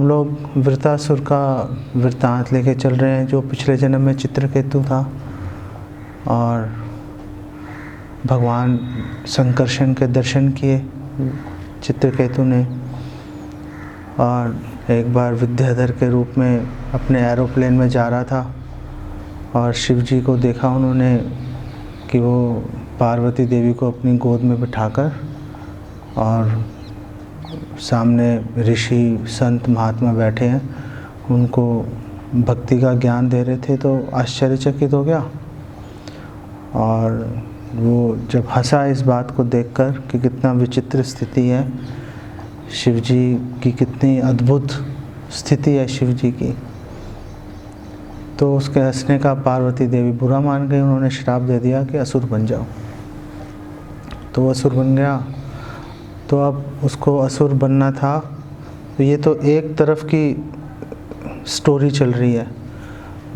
हम लोग वृत्रासुर का वृत्तांत लेके चल रहे हैं, जो पिछले जन्म में चित्रकेतु था और भगवान संकर्षण के दर्शन किए चित्रकेतु ने। और एक बार विद्याधर के रूप में अपने एरोप्लेन में जा रहा था और शिव जी को देखा उन्होंने कि वो पार्वती देवी को अपनी गोद में बिठाकर और सामने ऋषि संत महात्मा बैठे हैं, उनको भक्ति का ज्ञान दे रहे थे। तो आश्चर्यचकित हो गया और वो जब हंसा इस बात को देखकर कि कितना विचित्र स्थिति है शिव जी की, कितनी अद्भुत स्थिति है शिव जी की, तो उसके हंसने का पार्वती देवी बुरा मान गई। उन्होंने श्राप दे दिया कि असुर बन जाओ। तो वो असुर बन गया। तो अब उसको असुर बनना था। तो ये तो एक तरफ की स्टोरी चल रही है।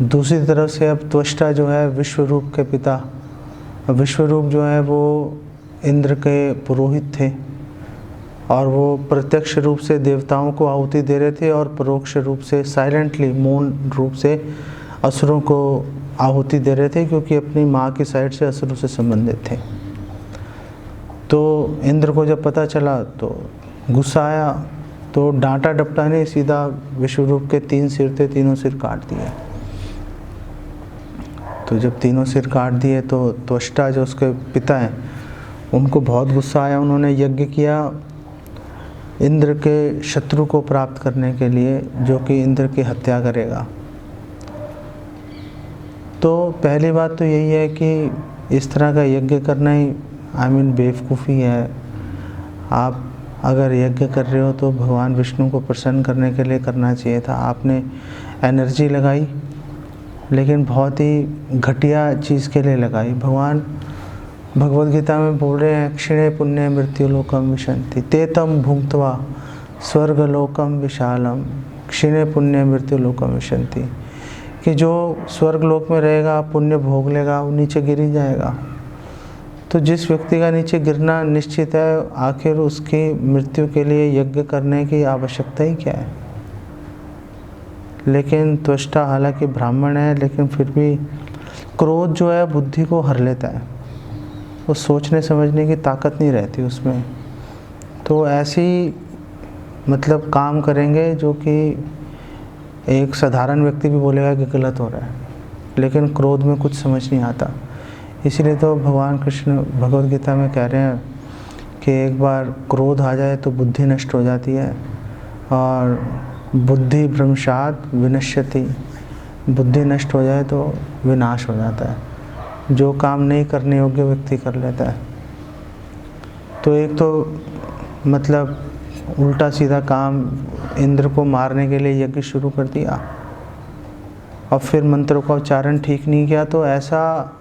दूसरी तरफ से अब त्वष्टा जो है विश्वरूप के पिता, विश्वरूप जो है वो इंद्र के पुरोहित थे और वो प्रत्यक्ष रूप से देवताओं को आहुति दे रहे थे और परोक्ष रूप से साइलेंटली मौन रूप से असुरों को आहुति दे रहे थे, क्योंकि अपनी माँ की साइड से असुरों से संबंधित थे। तो इंद्र को जब पता चला तो गुस्सा आया, तो डांटा डपटा ने सीधा विश्वरूप के 3 सिर थे, तीनों सिर काट दिए। तो जब तीनों सिर काट दिए तो त्वष्टा जो उसके पिता हैं उनको बहुत गुस्सा आया। उन्होंने यज्ञ किया इंद्र के शत्रु को प्राप्त करने के लिए, जो कि इंद्र की हत्या करेगा। तो पहली बात तो यही है कि इस तरह का यज्ञ करना ही बेवकूफ़ी है। आप अगर यज्ञ कर रहे हो तो भगवान विष्णु को प्रसन्न करने के लिए करना चाहिए था। आपने एनर्जी लगाई लेकिन बहुत ही घटिया चीज़ के लिए लगाई। भगवान भगवद गीता में बोल रहे हैं, क्षीणे पुण्य मृत्यु लोकम विशंति तेतम भुक्त्वा स्वर्गलोकम विशालम क्षीणे पुण्य मृत्यु लोकम विशंति, कि जो स्वर्गलोक में रहेगा पुण्य भोग लेगा वो नीचे गिर ही जाएगा। तो जिस व्यक्ति का नीचे गिरना निश्चित है, आखिर उसकी मृत्यु के लिए यज्ञ करने की आवश्यकता ही क्या है। लेकिन त्वष्टा हालांकि ब्राह्मण है, लेकिन फिर भी क्रोध जो है बुद्धि को हर लेता है, वो सोचने समझने की ताकत नहीं रहती उसमें। तो ऐसी मतलब काम करेंगे जो कि एक साधारण व्यक्ति भी बोलेगा कि गलत हो रहा है, लेकिन क्रोध में कुछ समझ नहीं आता। इसीलिए तो भगवान कृष्ण भगवद गीता में कह रहे हैं कि एक बार क्रोध आ जाए तो बुद्धि नष्ट हो जाती है और बुद्धि भ्रंशात विनश्यति, बुद्धि नष्ट हो जाए तो विनाश हो जाता है। जो काम नहीं करने योग्य व्यक्ति कर लेता है। तो एक तो मतलब उल्टा सीधा काम, इंद्र को मारने के लिए यज्ञ शुरू कर दिया और फिर मंत्रों का उच्चारण ठीक नहीं किया, तो ऐसा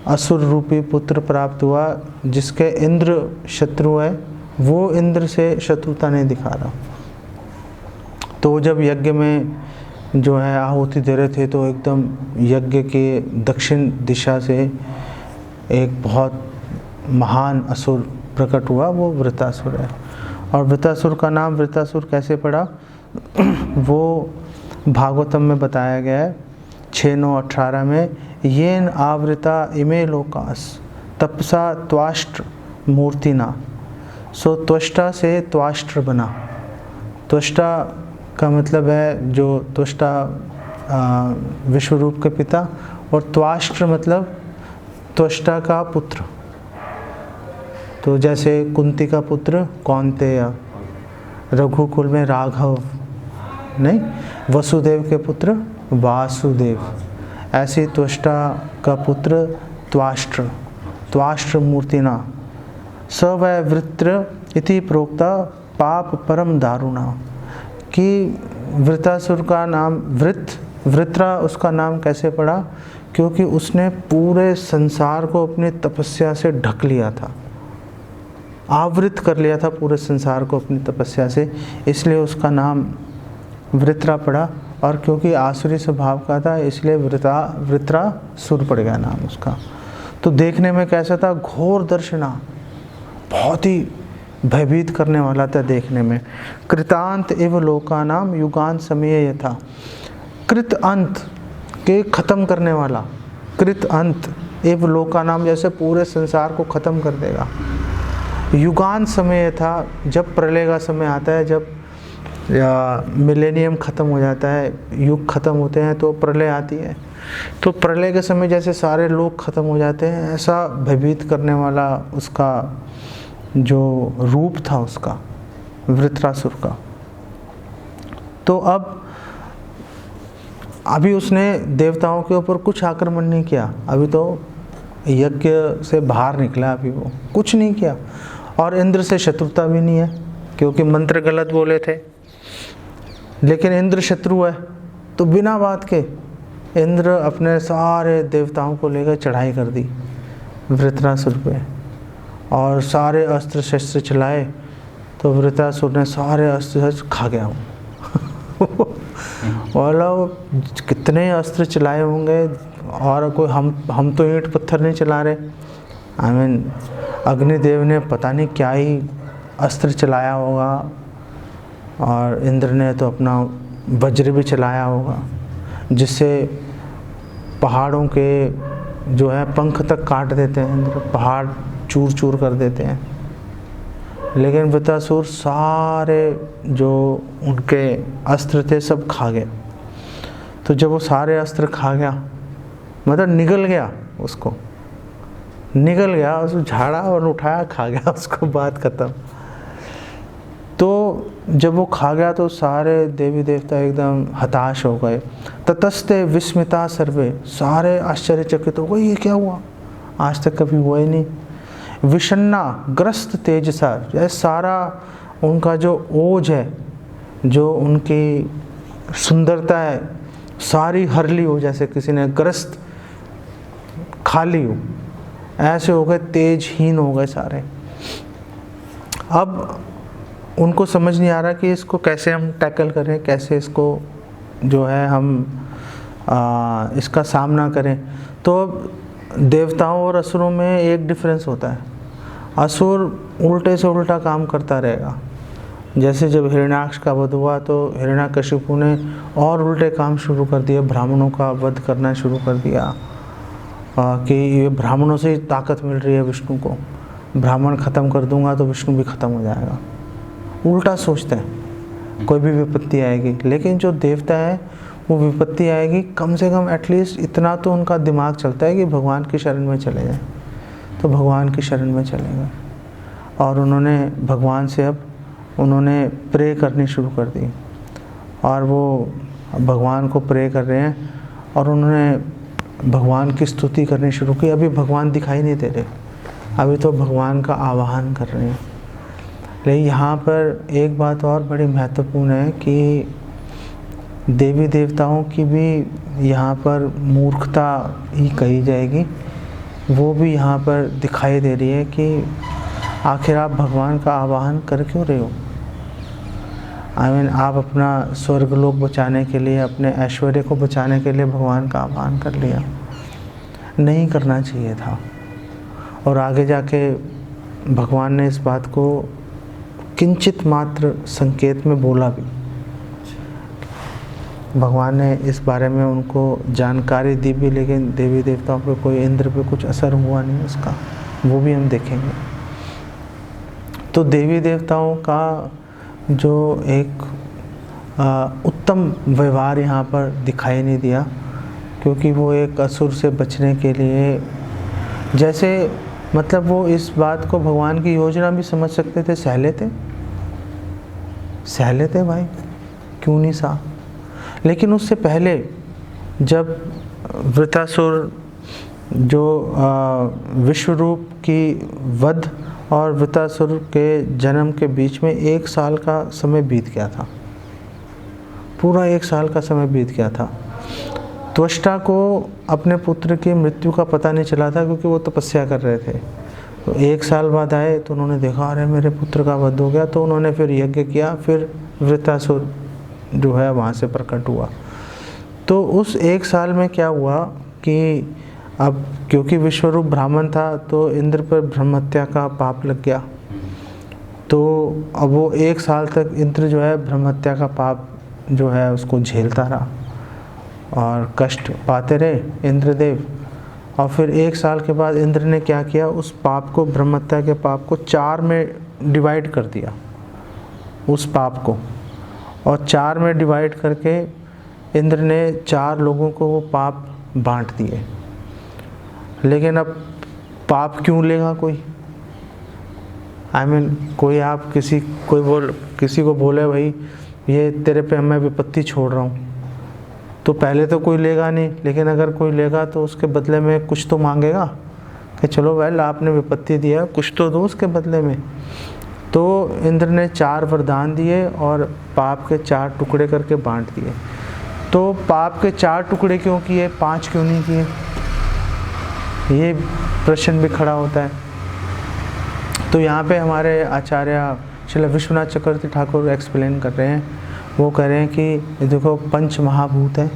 असुर रूपी पुत्र प्राप्त हुआ जिसके इंद्र शत्रु है, वो इंद्र से शत्रुता नहीं दिखा रहा। तो जब यज्ञ में जो है आहुति दे रहे थे तो एकदम यज्ञ के दक्षिण दिशा से एक बहुत महान असुर प्रकट हुआ, वो वृत्रासुर है। और वृत्रासुर का नाम वृत्रासुर कैसे पड़ा वो भागवतम में बताया गया है 6:9-18 में, येन आवृता इमे लोकास तपसा त्वाष्ट्र मूर्तिना। सो त्वष्टा से त्वाष्ट्र बना। त्वष्टा का मतलब है जो त्वष्टा विश्वरूप के पिता, और त्वाष्ट्र मतलब त्वष्टा का पुत्र। तो जैसे कुंती का पुत्र कौन्तेय, रघुकुल में राघव नहीं, वसुदेव के पुत्र वासुदेव, ऐसे त्वष्टा का पुत्र त्वाष्ट्र, त्वाष्ट्र मूर्तिना। स वै वृत्र इति प्रोक्ता पाप परम दारुणा, कि वृत्रासुर का नाम वृत्रा उसका नाम कैसे पड़ा, क्योंकि उसने पूरे संसार को अपनी तपस्या से ढक लिया था, आवृत कर लिया था पूरे संसार को अपनी तपस्या से, इसलिए उसका नाम वृत्रा पड़ा। और क्योंकि आसुरी स्वभाव का था इसलिए वृत्रासुर पड़ गया नाम उसका। तो देखने में कैसा था, घोर दर्शना, बहुत ही भयभीत करने वाला था देखने में। कृतांत एव लोकानाम युगान समय यथा, कृत अंत के ख़त्म करने वाला, कृत अंत एव लोकानाम जैसे पूरे संसार को ख़त्म कर देगा। युगान समय था, जब प्रलय का समय आता है, जब मिलेनियम ख़त्म हो जाता है, युग ख़त्म होते हैं तो प्रलय आती है, तो प्रलय के समय जैसे सारे लोग ख़त्म हो जाते हैं, ऐसा भयभीत करने वाला उसका जो रूप था उसका, वृत्रासुर का। तो अब अभी उसने देवताओं के ऊपर कुछ आक्रमण नहीं किया, अभी तो यज्ञ से बाहर निकला, अभी वो कुछ नहीं किया, और इंद्र से शत्रुता भी नहीं है क्योंकि मंत्र गलत बोले थे। लेकिन इंद्र शत्रु है तो बिना बात के इंद्र अपने सारे देवताओं को लेकर चढ़ाई कर दी वृत्रासुर पे, और सारे अस्त्र शस्त्र चलाए, तो वृत्रासुर ने सारे अस्त्र शस्त्र खा गया हूँ बोला कितने अस्त्र चलाए होंगे, और कोई हम तो ईंट पत्थर नहीं चला रहे, आई मीन अग्निदेव ने पता नहीं क्या ही अस्त्र चलाया होगा, और इंद्र ने तो अपना वज्र भी चलाया होगा जिससे पहाड़ों के जो है पंख तक काट देते हैं इंद्र, पहाड़ चूर चूर कर देते हैं। लेकिन वृत्रासुर सारे जो उनके अस्त्र थे सब खा गए। तो जब वो सारे अस्त्र खा गया, मतलब निगल गया, उसको निगल गया, उसको झाड़ा और उठाया, खा गया उसको, बात खत्म। तो जब वो खा गया तो सारे देवी देवता एकदम हताश हो गए। ततस्ते विस्मिता सर्वे, सारे आश्चर्यचकित हो गए, ये क्या हुआ, आज तक कभी हुआ ही नहीं। विषन्ना ग्रस्त तेजसा, जैसे सारा उनका जो ओज है, जो उनकी सुंदरता है, सारी हर ली हो, जैसे किसी ने ग्रस्त खाली हो, ऐसे हो गए, तेजहीन हो गए सारे। अब उनको समझ नहीं आ रहा कि इसको कैसे हम टैकल करें, कैसे इसको जो है हम इसका सामना करें। तो देवताओं और असुरों में एक डिफरेंस होता है, असुर उल्टे से उल्टा काम करता रहेगा। जैसे जब हिरण्याक्ष का वध हुआ तो हिरण्याकशिपु ने और उल्टे काम शुरू कर दिए, ब्राह्मणों का वध करना शुरू कर दिया कि ये ब्राह्मणों से ही ताकत मिल रही है विष्णु को, ब्राह्मण ख़त्म कर दूंगा तो विष्णु भी ख़त्म हो जाएगा। उल्टा सोचते हैं, कोई भी विपत्ति आएगी, लेकिन जो देवता है वो विपत्ति आएगी कम से कम एटलीस्ट इतना तो उनका दिमाग चलता है कि भगवान की शरण में चले जाएं, तो भगवान की शरण में चले गए। और उन्होंने भगवान से अब उन्होंने प्रे करनी शुरू कर दी, और वो भगवान को प्रे कर रहे हैं, और उन्होंने भगवान की स्तुति करनी शुरू की। अभी भगवान दिखाई नहीं दे रहे, अभी तो भगवान का आवाहन कर रहे हैं। लेकिन यहाँ पर एक बात और बड़ी महत्वपूर्ण है कि देवी देवताओं की भी यहाँ पर मूर्खता ही कही जाएगी, वो भी यहाँ पर दिखाई दे रही है कि आखिर आप भगवान का आवाहन कर क्यों रहे हो। आई मीन आप अपना स्वर्गलोक बचाने के लिए, अपने ऐश्वर्य को बचाने के लिए भगवान का आह्वान कर लिया, नहीं करना चाहिए था। और आगे जाके भगवान ने इस बात को किंचित मात्र संकेत में बोला भी, भगवान ने इस बारे में उनको जानकारी दी भी, लेकिन देवी देवताओं पे कोई, इंद्र पे कुछ असर हुआ नहीं उसका, वो भी हम देखेंगे। तो देवी देवताओं का जो एक उत्तम व्यवहार यहाँ पर दिखाई नहीं दिया, क्योंकि वो एक असुर से बचने के लिए, जैसे मतलब वो इस बात को भगवान की योजना भी समझ सकते थे, सह लेते भाई, क्यों नहीं सहा। लेकिन उससे पहले जब वृत्रासुर जो विश्वरूप की वध और वृत्रासुर के जन्म के बीच में 1 साल का समय बीत गया था, पूरा 1 साल का समय बीत गया था। त्वष्टा को अपने पुत्र की मृत्यु का पता नहीं चला था, क्योंकि वो तपस्या कर रहे थे। तो 1 साल बाद आए तो उन्होंने देखा, अरे मेरे पुत्र का वध हो गया, तो उन्होंने फिर यज्ञ किया, फिर वृत्रासुर जो है वहाँ से प्रकट हुआ। तो उस 1 साल में क्या हुआ कि अब क्योंकि विश्वरूप ब्राह्मण था तो इंद्र पर ब्रह्म हत्या का पाप लग गया, तो अब वो 1 साल तक इंद्र जो है ब्रह्म हत्या का पाप जो है उसको झेलता रहा और कष्ट पाते रहे इंद्रदेव। और फिर 1 साल के बाद इंद्र ने क्या किया, उस पाप को, ब्रह्म हत्या के पाप को 4 में डिवाइड कर दिया उस पाप को, और 4 में डिवाइड करके इंद्र ने 4 लोगों को वो पाप बांट दिए। लेकिन अब पाप क्यों लेगा कोई? कोई आप किसी को बोले भाई ये तेरे पे मैं विपत्ति छोड़ रहा हूँ, तो पहले तो कोई लेगा नहीं, लेकिन अगर कोई लेगा तो उसके बदले में कुछ तो मांगेगा कि चलो वेल आपने विपत्ति दिया, कुछ तो दो उसके बदले में। तो इंद्र ने 4 वरदान दिए और पाप के 4 टुकड़े करके बांट दिए। तो पाप के 4 टुकड़े क्यों किए, 5 क्यों नहीं किए, ये प्रश्न भी खड़ा होता है। तो यहाँ पे हमारे आचार्य श्री विश्वनाथ चक्रवर्ती ठाकुर एक्सप्लेन कर रहे हैं। वो कह रहे हैं कि देखो 5 महाभूत हैं,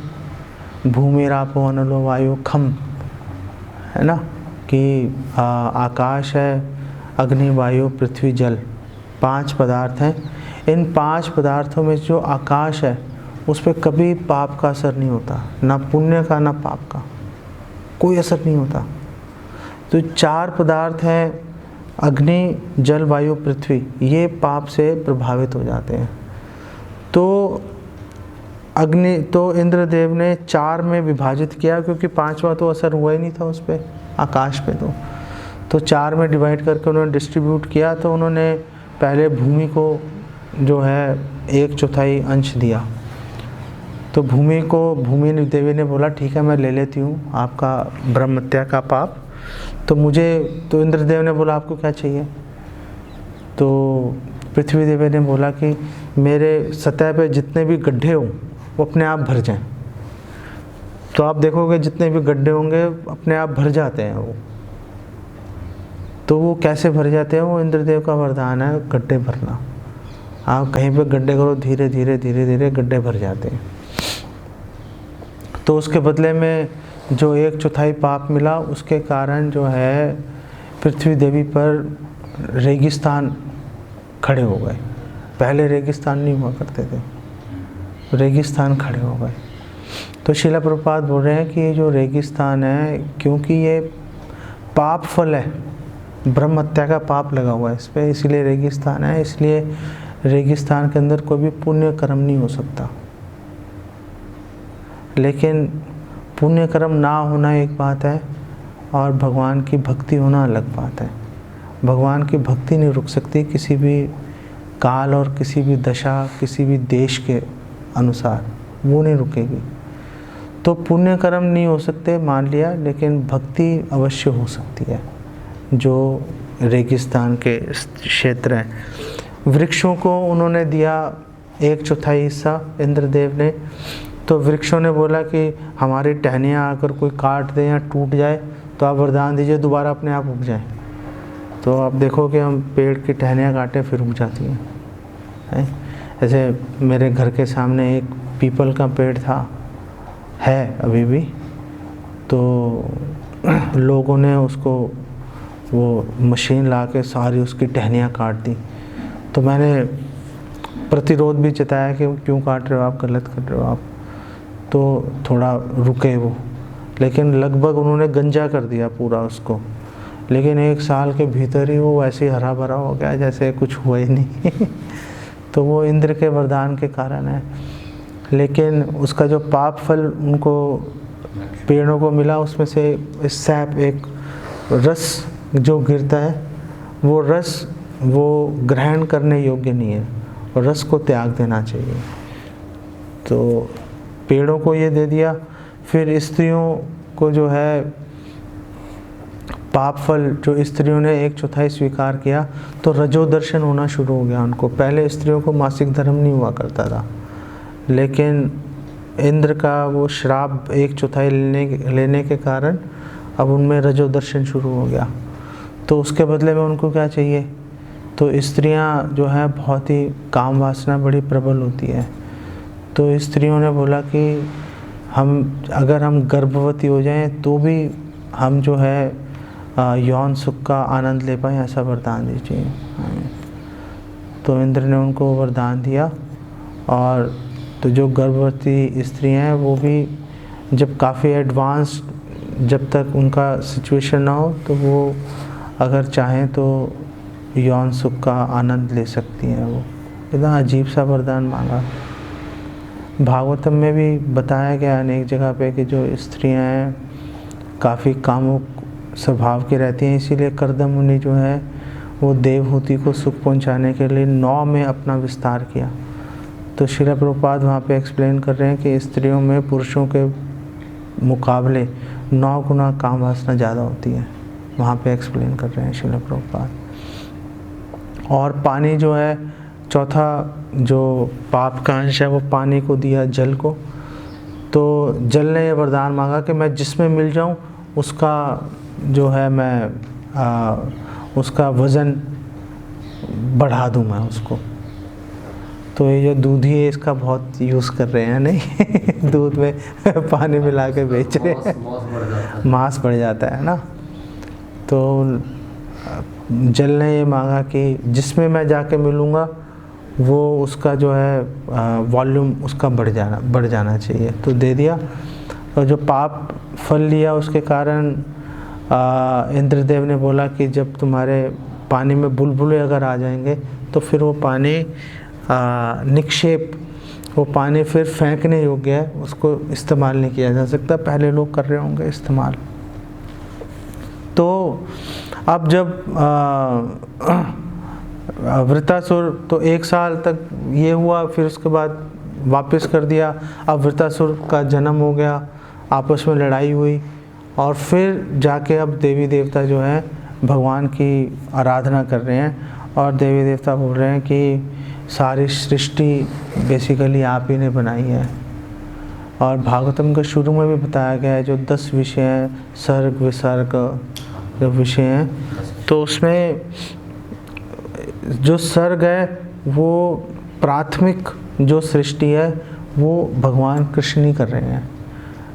भूमि रापो अनलो वायु खम, है ना, कि आकाश है, अग्नि वायु पृथ्वी जल, 5 पदार्थ हैं। इन 5 पदार्थों में जो आकाश है उस पर कभी पाप का असर नहीं होता, ना पुण्य का ना पाप का, कोई असर नहीं होता। तो 4 पदार्थ हैं, अग्नि जल वायु पृथ्वी, ये पाप से प्रभावित हो जाते हैं। तो इंद्रदेव ने 4 में विभाजित किया, क्योंकि 5वां तो असर हुआ ही नहीं था उस पर, आकाश पे। तो 4 में डिवाइड करके उन्होंने डिस्ट्रीब्यूट किया। तो उन्होंने पहले भूमि को जो है 1/4 अंश दिया। तो भूमि देवी ने बोला ठीक है मैं ले लेती हूँ आपका ब्रह्म हत्या का पाप। तो इंद्रदेव ने बोला आपको क्या चाहिए? तो पृथ्वी देवी ने बोला कि मेरे सतह पे जितने भी गड्ढे हों वो अपने आप भर जाएं। तो आप देखोगे जितने भी गड्ढे होंगे अपने आप भर जाते हैं वो। तो वो कैसे भर जाते हैं? वो इंद्रदेव का वरदान है गड्ढे भरना। आप कहीं पे गड्ढे करो, धीरे धीरे गड्ढे भर जाते हैं। तो उसके बदले में जो 1/4 पाप मिला, उसके कारण जो है पृथ्वी देवी पर रेगिस्तान खड़े हो गए। पहले रेगिस्तान नहीं हुआ करते थे, रेगिस्तान खड़े हो गए। तो शिला प्रभुपाद बोल रहे हैं कि ये जो रेगिस्तान है, क्योंकि ये पाप फल है, ब्रह्म हत्या का पाप लगा हुआ है इस पर, इसलिए रेगिस्तान है। इसलिए रेगिस्तान के अंदर कोई भी पुण्य कर्म नहीं हो सकता। लेकिन पुण्य कर्म ना होना एक बात है और भगवान की भक्ति होना अलग बात है। भगवान की भक्ति नहीं रुक सकती किसी भी काल और किसी भी दशा, किसी भी देश के अनुसार, वो नहीं रुकेगी। तो पुण्य कर्म नहीं हो सकते मान लिया, लेकिन भक्ति अवश्य हो सकती है। जो रेगिस्तान के क्षेत्र हैं, वृक्षों को उन्होंने दिया 1/4 हिस्सा इंद्रदेव ने। तो वृक्षों ने बोला कि हमारी टहनियाँ अगर कोई काट दे या टूट जाए तो आप वरदान दीजिए दोबारा अपने आप उग जाए। तो आप देखो कि हम पेड़ की टहनियाँ काटें फिर उग जाती हैं। ऐसे मेरे घर के सामने एक पीपल का पेड़ था, है अभी भी। तो लोगों ने उसको वो मशीन ला के सारी उसकी टहनियाँ काट दी। तो मैंने प्रतिरोध भी जताया कि क्यों काट रहे हो आप, गलत कर रहे हो आप। तो थोड़ा रुके वो, लेकिन लगभग उन्होंने गंजा कर दिया पूरा उसको। लेकिन 1 साल के भीतर ही वो वैसे ही हरा भरा हो गया जैसे कुछ हुआ ही नहीं। तो वो इंद्र के वरदान के कारण है। लेकिन उसका जो पाप फल उनको पेड़ों को मिला, उसमें से सैप, एक रस जो गिरता है, वो रस वो ग्रहण करने योग्य नहीं है और रस को त्याग देना चाहिए। तो पेड़ों को ये दे दिया। फिर स्त्रियों को जो है पाप फल, जो स्त्रियों ने 1/4 स्वीकार किया, तो रजो दर्शन होना शुरू हो गया उनको। पहले स्त्रियों को मासिक धर्म नहीं हुआ करता था, लेकिन इंद्र का वो श्राप 1/4 लेने के कारण अब उनमें रजो दर्शन शुरू हो गया। तो उसके बदले में उनको क्या चाहिए? तो स्त्रियां जो हैं बहुत ही काम वासना बड़ी प्रबल होती है। तो स्त्रियों ने बोला कि अगर हम गर्भवती हो जाएं तो भी हम जो है यौन सुख का आनंद ले पाएँ, ऐसा वरदान दीजिए। तो इंद्र ने उनको वरदान दिया। और तो जो गर्भवती स्त्रियां हैं वो भी जब काफ़ी एडवांस, जब तक उनका सिचुएशन ना हो, तो वो अगर चाहें तो यौन सुख का आनंद ले सकती हैं। वो इतना अजीब सा वरदान मांगा। भागवतम में भी बताया गया अनेक जगह पे कि जो स्त्रियां हैं काफ़ी कामुक स्वभाव की रहती हैं, इसीलिए कर्दम मुनि जो है वो देवहूति को सुख पहुंचाने के लिए 9 में अपना विस्तार किया। तो श्रील प्रभुपाद वहाँ पे एक्सप्लेन कर रहे हैं कि स्त्रियों में पुरुषों के मुकाबले 9 गुना काम वासना ज़्यादा होती है। वहाँ पे एक्सप्लेन कर रहे हैं श्रील प्रभुपाद। और पानी जो है, चौथा जो पाप का अंश है वो पानी को दिया, जल को। तो जल ने ये वरदान मांगा कि मैं जिसमें मिल जाऊं उसका जो है मैं उसका वज़न बढ़ा दूं मैं उसको। तो ये जो दूधी है इसका बहुत यूज़ कर रहे हैं, नहीं दूध में पानी मिला के बेच रहे हैं, मांस बढ़ जाता है ना। तो जल ने ये मांगा कि जिसमें मैं जाके मिलूँगा वो उसका जो है वॉल्यूम उसका बढ़ जाना चाहिए, तो दे दिया। और जो पाप फल लिया उसके कारण इंद्रदेव ने बोला कि जब तुम्हारे पानी में बुलबुले अगर आ जाएंगे तो फिर वो पानी निक्षेप, वो पानी फिर फेंकने योग्य है, उसको इस्तेमाल नहीं किया जा सकता। पहले लोग कर रहे होंगे इस्तेमाल। तो अब जब वृतासुर, तो 1 साल तक ये हुआ, फिर उसके बाद वापस कर दिया। अब वृतासुर का जन्म हो गया, आपस में लड़ाई हुई, और फिर जाके अब देवी देवता जो हैं भगवान की आराधना कर रहे हैं। और देवी देवता बोल रहे हैं कि सारी सृष्टि बेसिकली आप ही ने बनाई है। और भागवतम के शुरू में भी बताया गया है जो 10 विषय हैं, सर्ग विसर्ग जो विषय हैं, तो उसमें जो सर्ग है वो प्राथमिक जो सृष्टि है वो भगवान कृष्ण ही कर रहे हैं।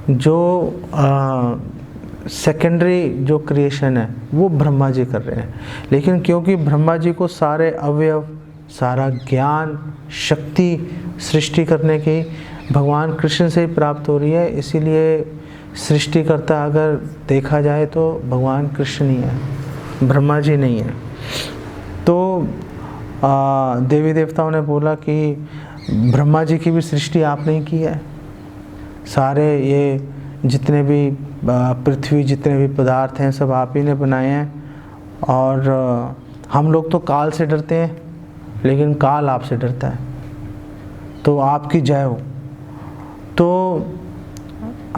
जो सेकेंडरी जो क्रिएशन है वो ब्रह्मा जी कर रहे हैं। लेकिन क्योंकि ब्रह्मा जी को सारे अवयव, सारा ज्ञान, शक्ति सृष्टि करने की भगवान कृष्ण से ही प्राप्त हो रही है, इसीलिए सृष्टिकर्ता अगर देखा जाए तो भगवान कृष्ण ही है, ब्रह्मा जी नहीं है। तो देवी देवताओं ने बोला कि ब्रह्मा जी की भी सृष्टि आपने ही की है, सारे ये जितने भी पृथ्वी, जितने भी पदार्थ हैं सब आप ही ने बनाए हैं। और हम लोग तो काल से डरते हैं, लेकिन काल आपसे डरता है, तो आपकी जय हो। तो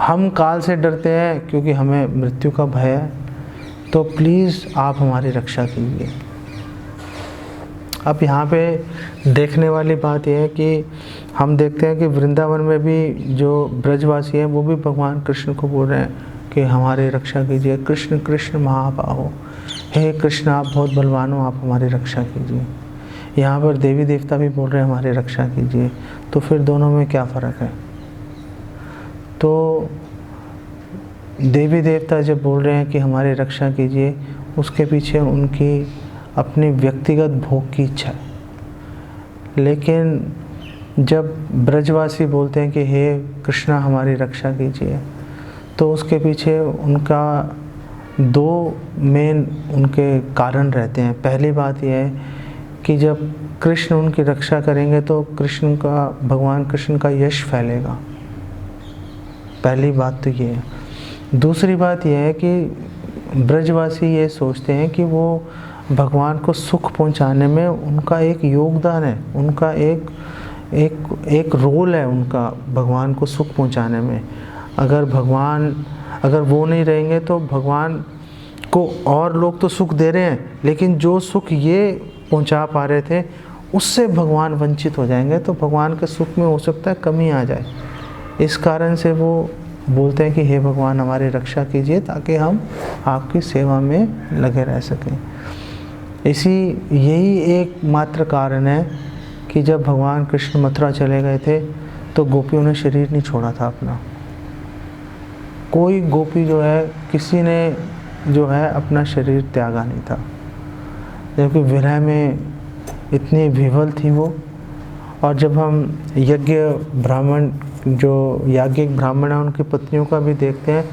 हम काल से डरते हैं क्योंकि हमें मृत्यु का भय है, तो प्लीज़ आप हमारी रक्षा कीजिए। अब यहाँ पे देखने वाली बात यह है कि हम देखते हैं कि वृंदावन में भी जो ब्रजवासी हैं वो भी भगवान कृष्ण को बोल रहे हैं कि हमारी रक्षा कीजिए। कृष्ण कृष्ण महाबाहो, हे कृष्ण आप बहुत बलवान हो, आप हमारी रक्षा कीजिए। यहाँ पर देवी देवता भी बोल रहे हैं हमारी रक्षा कीजिए। तो फिर दोनों में क्या फ़र्क है? तो देवी देवता जब बोल रहे हैं कि हमारी रक्षा कीजिए, उसके पीछे उनकी अपनी व्यक्तिगत भोग की इच्छा है। लेकिन जब ब्रजवासी बोलते हैं कि हे कृष्णा हमारी रक्षा कीजिए, तो उसके पीछे उनका 2 मेन उनके कारण रहते हैं। पहली बात यह है कि जब कृष्ण उनकी रक्षा करेंगे तो कृष्ण का, भगवान कृष्ण का यश फैलेगा। पहली बात तो ये है। दूसरी बात यह है कि ब्रजवासी ये सोचते हैं कि वो भगवान को सुख पहुंचाने में उनका एक योगदान है, उनका एक रोल है उनका भगवान को सुख पहुंचाने में। अगर वो नहीं रहेंगे तो भगवान को और लोग तो सुख दे रहे हैं, लेकिन जो सुख ये पहुंचा पा रहे थे उससे भगवान वंचित हो जाएंगे, तो भगवान के सुख में हो सकता है कमी आ जाए। इस कारण से वो बोलते हैं कि हे भगवान हमारी रक्षा कीजिए ताकि हम आपकी सेवा में लगे रह सकें। यही एक मात्र कारण है कि जब भगवान कृष्ण मथुरा चले गए थे तो गोपियों ने शरीर नहीं छोड़ा था अपना। कोई गोपी जो है, किसी ने जो है अपना शरीर त्यागा नहीं था। जबकि विरह में इतनी विह्वल थी वो। और जब हम यज्ञ ब्राह्मण, जो याज्ञिक ब्राह्मण हैं, उनकी पत्नियों का भी देखते हैं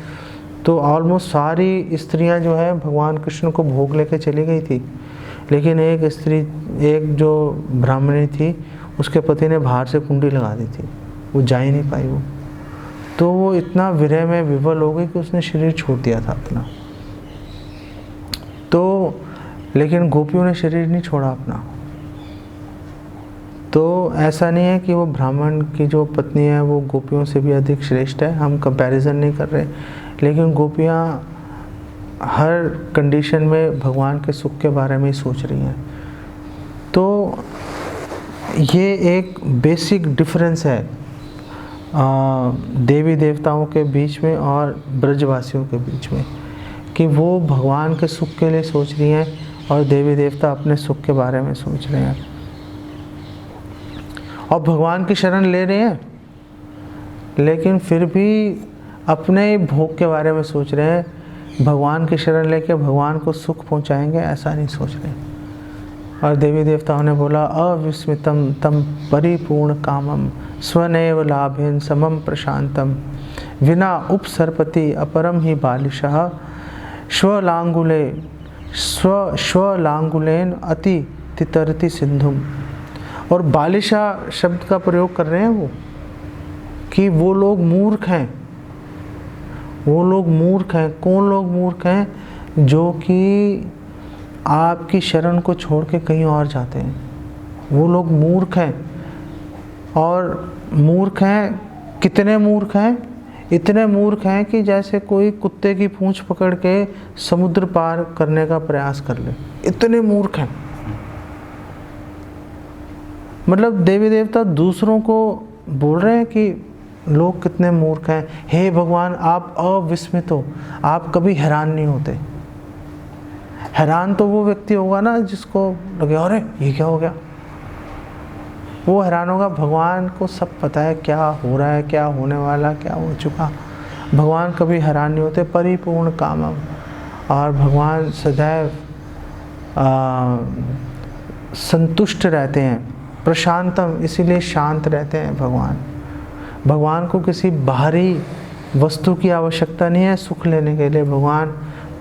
तो ऑलमोस्ट सारी स्त्रियां जो है भगवान कृष्ण को भोग लेके चली गई थी, लेकिन एक स्त्री, एक जो ब्राह्मणी थी, उसके पति ने बाहर से कुंडी लगा दी थी, वो जा ही नहीं पाई वो। तो वो इतना विरह में विवल हो गई कि उसने शरीर छोड़ दिया था अपना। तो लेकिन गोपियों ने शरीर नहीं छोड़ा अपना। तो ऐसा नहीं है कि वो ब्राह्मण की जो पत्नी है वो गोपियों से भी अधिक श्रेष्ठ है, हम कंपैरिजन नहीं कर रहे, लेकिन गोपियाँ हर कंडीशन में भगवान के सुख के बारे में ही सोच रही हैं। तो ये एक बेसिक डिफरेंस है देवी देवताओं के बीच में और ब्रजवासियों के बीच में, कि वो भगवान के सुख के लिए सोच रही हैं और देवी देवता अपने सुख के बारे में सोच रहे हैं। और भगवान की शरण ले रहे हैं, लेकिन फिर भी अपने भोग के बारे में सोच रहे हैं। भगवान की शरण लेके भगवान को सुख पहुंचाएंगे ऐसा नहीं सोच रहे। और देवी देवताओं ने बोला, अविस्मितम तम परिपूर्ण कामम स्वनेव लाभेन समम प्रशांतम विना उपसर्पति अपरम ही बालिशः स्वलांगुलेन अति तितरति सिंधुम। और बालिशा शब्द का प्रयोग कर रहे हैं वो, कि वो लोग मूर्ख हैं। वो लोग मूर्ख हैं। कौन लोग मूर्ख हैं? जो कि आपकी शरण को छोड़ के कहीं और जाते हैं, वो लोग मूर्ख हैं। और मूर्ख हैं, कितने मूर्ख हैं? इतने मूर्ख हैं कि जैसे कोई कुत्ते की पूंछ पकड़ के समुद्र पार करने का प्रयास कर ले, इतने मूर्ख हैं। मतलब देवी देवता दूसरों को बोल रहे हैं कि लोग कितने मूर्ख हैं। हे भगवान, आप अविस्मित हो, आप कभी हैरान नहीं होते। हैरान तो वो व्यक्ति होगा ना जिसको लगे अरे ये क्या हो गया, वो हैरान होगा। भगवान को सब पता है क्या हो रहा है, क्या होने वाला, क्या हो चुका। भगवान कभी हैरान नहीं होते। परिपूर्ण कामम, और भगवान सदैव संतुष्ट रहते हैं। प्रशांतम, इसीलिए शांत रहते हैं भगवान। भगवान को किसी बाहरी वस्तु की आवश्यकता नहीं है सुख लेने के लिए। भगवान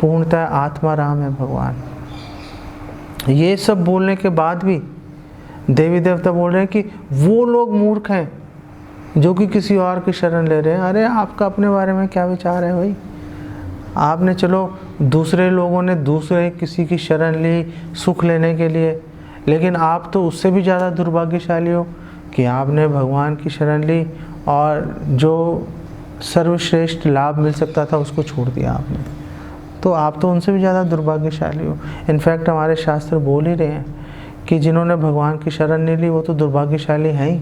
पूर्णतः आत्माराम है भगवान। ये सब बोलने के बाद भी देवी देवता बोल रहे हैं कि वो लोग मूर्ख हैं जो कि किसी और की शरण ले रहे हैं। अरे आपका अपने बारे में क्या विचार है भाई? आपने, चलो दूसरे लोगों ने दूसरे किसी की शरण ली सुख लेने के लिए, लेकिन आप तो उससे भी ज़्यादा दुर्भाग्यशाली हो कि आपने भगवान की शरण ली और जो सर्वश्रेष्ठ लाभ मिल सकता था उसको छोड़ दिया आपने। तो आप तो उनसे भी ज़्यादा दुर्भाग्यशाली हो। इनफैक्ट हमारे शास्त्र बोल ही रहे हैं कि जिन्होंने भगवान की शरण नहीं ली वो तो दुर्भाग्यशाली हैं ही,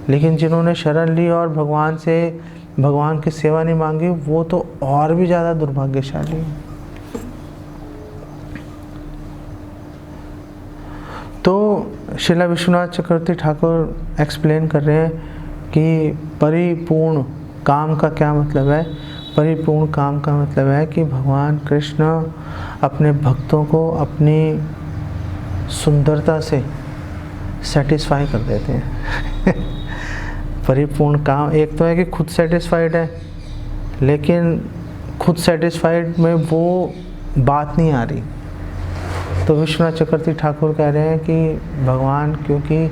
लेकिन जिन्होंने शरण ली और भगवान से भगवान की सेवा नहीं मांगी वो तो और भी ज़्यादा दुर्भाग्यशाली हैं। तो श्रीला विश्वनाथ चक्रवर्ती ठाकुर एक्सप्लेन कर रहे हैं कि परिपूर्ण काम का क्या मतलब है। परिपूर्ण काम का मतलब है कि भगवान कृष्ण अपने भक्तों को अपनी सुंदरता से सेटिस्फाई कर देते हैं। परिपूर्ण काम एक तो है कि खुद सेटिस्फाइड है, लेकिन खुद सेटिस्फाइड में वो बात नहीं आ रही। तो विश्वनाथ चक्रवर्ती ठाकुर कह रहे हैं कि भगवान क्योंकि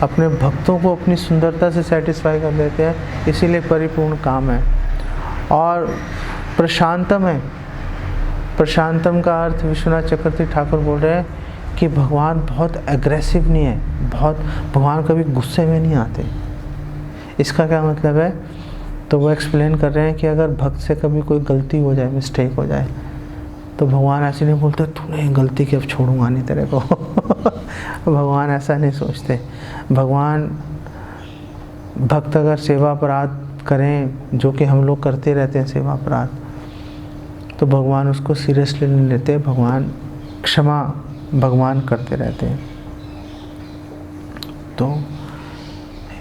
अपने भक्तों को अपनी सुंदरता से सेटिस्फाई कर देते हैं, इसीलिए परिपूर्ण काम है। और प्रशांतम है। प्रशांतम का अर्थ विश्वनाथ चक्रवर्ती ठाकुर बोल रहे हैं कि भगवान बहुत एग्रेसिव नहीं है, बहुत भगवान कभी गुस्से में नहीं आते। इसका क्या मतलब है? तो वो एक्सप्लेन कर रहे हैं कि अगर भक्त से कभी कोई गलती हो जाए, मिस्टेक हो जाए, तो भगवान ऐसे नहीं बोलते तूने गलती की अब छोड़ूंगा नहीं तेरे को। भगवान ऐसा नहीं सोचते। भगवान भक्त अगर सेवा अपराध करें, जो कि हम लोग करते रहते हैं सेवा अपराध, तो भगवान उसको सीरियसली नहीं लेते। भगवान क्षमा भगवान करते रहते हैं। तो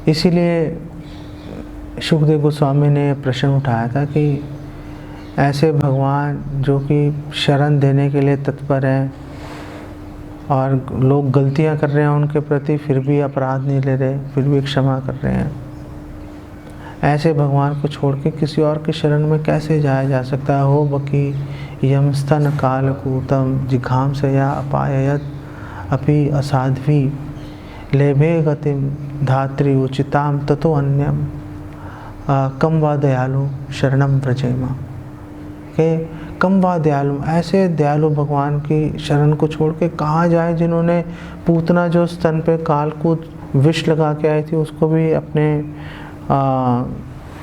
इसीलिए शुकदेव गोस्वामी ने प्रश्न उठाया था कि ऐसे भगवान जो कि शरण देने के लिए तत्पर हैं, और लोग गलतियां कर रहे हैं उनके प्रति, फिर भी अपराध नहीं ले रहे, फिर भी क्षमा कर रहे हैं। ऐसे भगवान को छोड़ के किसी और के शरण में कैसे जाया जा सकता है। हो बकी यम स्तन कालकूतम जिघांसया अपाययत अपि असाध्वी लेभे गतिम धात्री उचिताम ततो अन्यम कम वा दयालु शरणम व्रजेमा। के कम वा दयालु, ऐसे दयालु भगवान की शरण को छोड़ के कहाँ जाए जिन्होंने पूतना जो स्तन पे कालकूट विष लगा के आई थी उसको भी अपने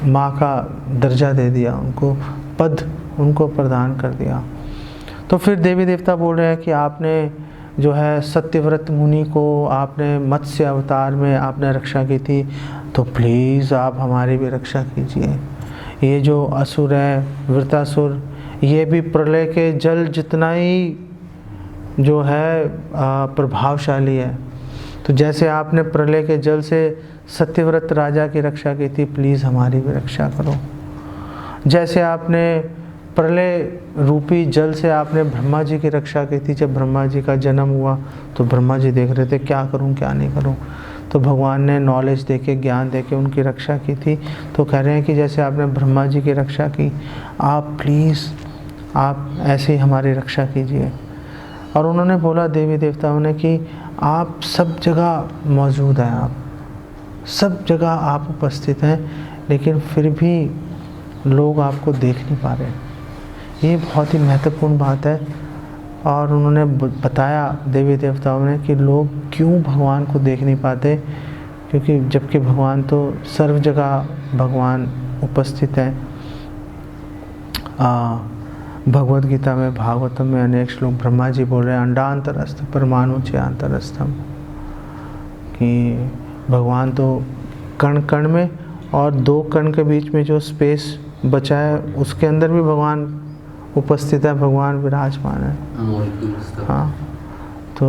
माँ का दर्जा दे दिया, उनको पद उनको प्रदान कर दिया। तो फिर देवी देवता बोल रहे हैं कि आपने जो है सत्यव्रत मुनि को आपने मत्स्य अवतार में आपने रक्षा की थी, तो प्लीज़ आप हमारी भी रक्षा कीजिए। ये जो असुर है वृतासुर, ये भी प्रलय के जल जितना ही जो है प्रभावशाली है। तो जैसे आपने प्रलय के जल से सत्यव्रत राजा की रक्षा की थी, प्लीज़ हमारी भी रक्षा करो। जैसे आपने प्रलय रूपी जल से आपने ब्रह्मा जी की रक्षा की थी, जब ब्रह्मा जी का जन्म हुआ तो ब्रह्मा जी देख रहे थे क्या करूं क्या नहीं करूं, तो भगवान ने नॉलेज देके ज्ञान देके उनकी रक्षा की थी। तो कह रहे हैं कि जैसे आपने ब्रह्मा जी की रक्षा की, आप प्लीज़ आप ऐसे ही हमारी रक्षा कीजिए। और उन्होंने बोला देवी देवताओं ने कि आप सब जगह मौजूद हैं, आप सब जगह आप उपस्थित हैं, लेकिन फिर भी लोग आपको देख नहीं पा रहे। ये बहुत ही महत्वपूर्ण बात है। और उन्होंने बताया देवी देवताओं ने कि लोग क्यों भगवान को देख नहीं पाते, क्योंकि जबकि भगवान तो सर्व जगह भगवान उपस्थित हैं। भगवद गीता में भागवतम में अनेक श्लोक ब्रह्मा जी बोल रहे हैं अंडांतरस्थ परमाणु च अंतरस्थम, कि भगवान तो कण कण में और दो कण के बीच में जो स्पेस बचा है उसके अंदर भी भगवान उपस्थित है, भगवान विराजमान है। हाँ, तो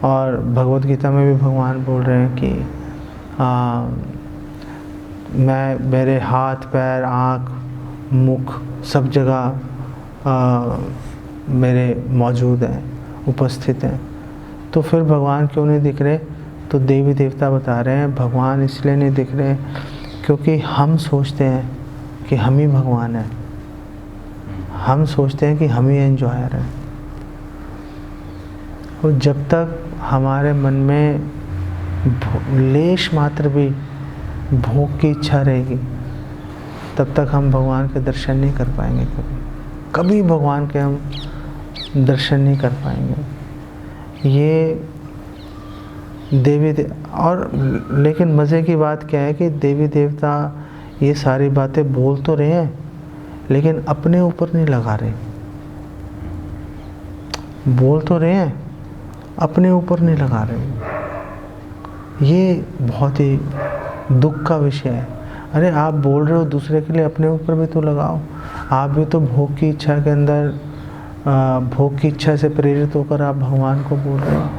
और भगवद गीता में भी भगवान बोल रहे हैं कि मैं मेरे हाथ पैर आँख मुख सब जगह मेरे मौजूद हैं, उपस्थित हैं। तो फिर भगवान क्यों नहीं दिख रहे? तो देवी देवता बता रहे हैं भगवान इसलिए नहीं दिख रहे क्योंकि हम सोचते हैं कि हम ही भगवान हैं, हम सोचते हैं कि हम ही एंजॉयर हैं। और जब तक हमारे मन में लेश मात्र भी भोग की इच्छा रहेगी, तब तक हम भगवान के दर्शन नहीं कर पाएंगे। कभी भगवान के हम दर्शन नहीं कर पाएंगे। ये और लेकिन मज़े की बात क्या है कि देवी देवता ये सारी बातें बोल तो रहे हैं, लेकिन अपने ऊपर नहीं लगा रहे। बोल तो रहे हैं, अपने ऊपर नहीं लगा रहे। ये बहुत ही दुख का विषय है। अरे आप बोल रहे हो दूसरे के लिए, अपने ऊपर भी तो लगाओ। आप भी तो भोग की इच्छा के अंदर, भोग की इच्छा से प्रेरित होकर आप भगवान को बोल रहे हो,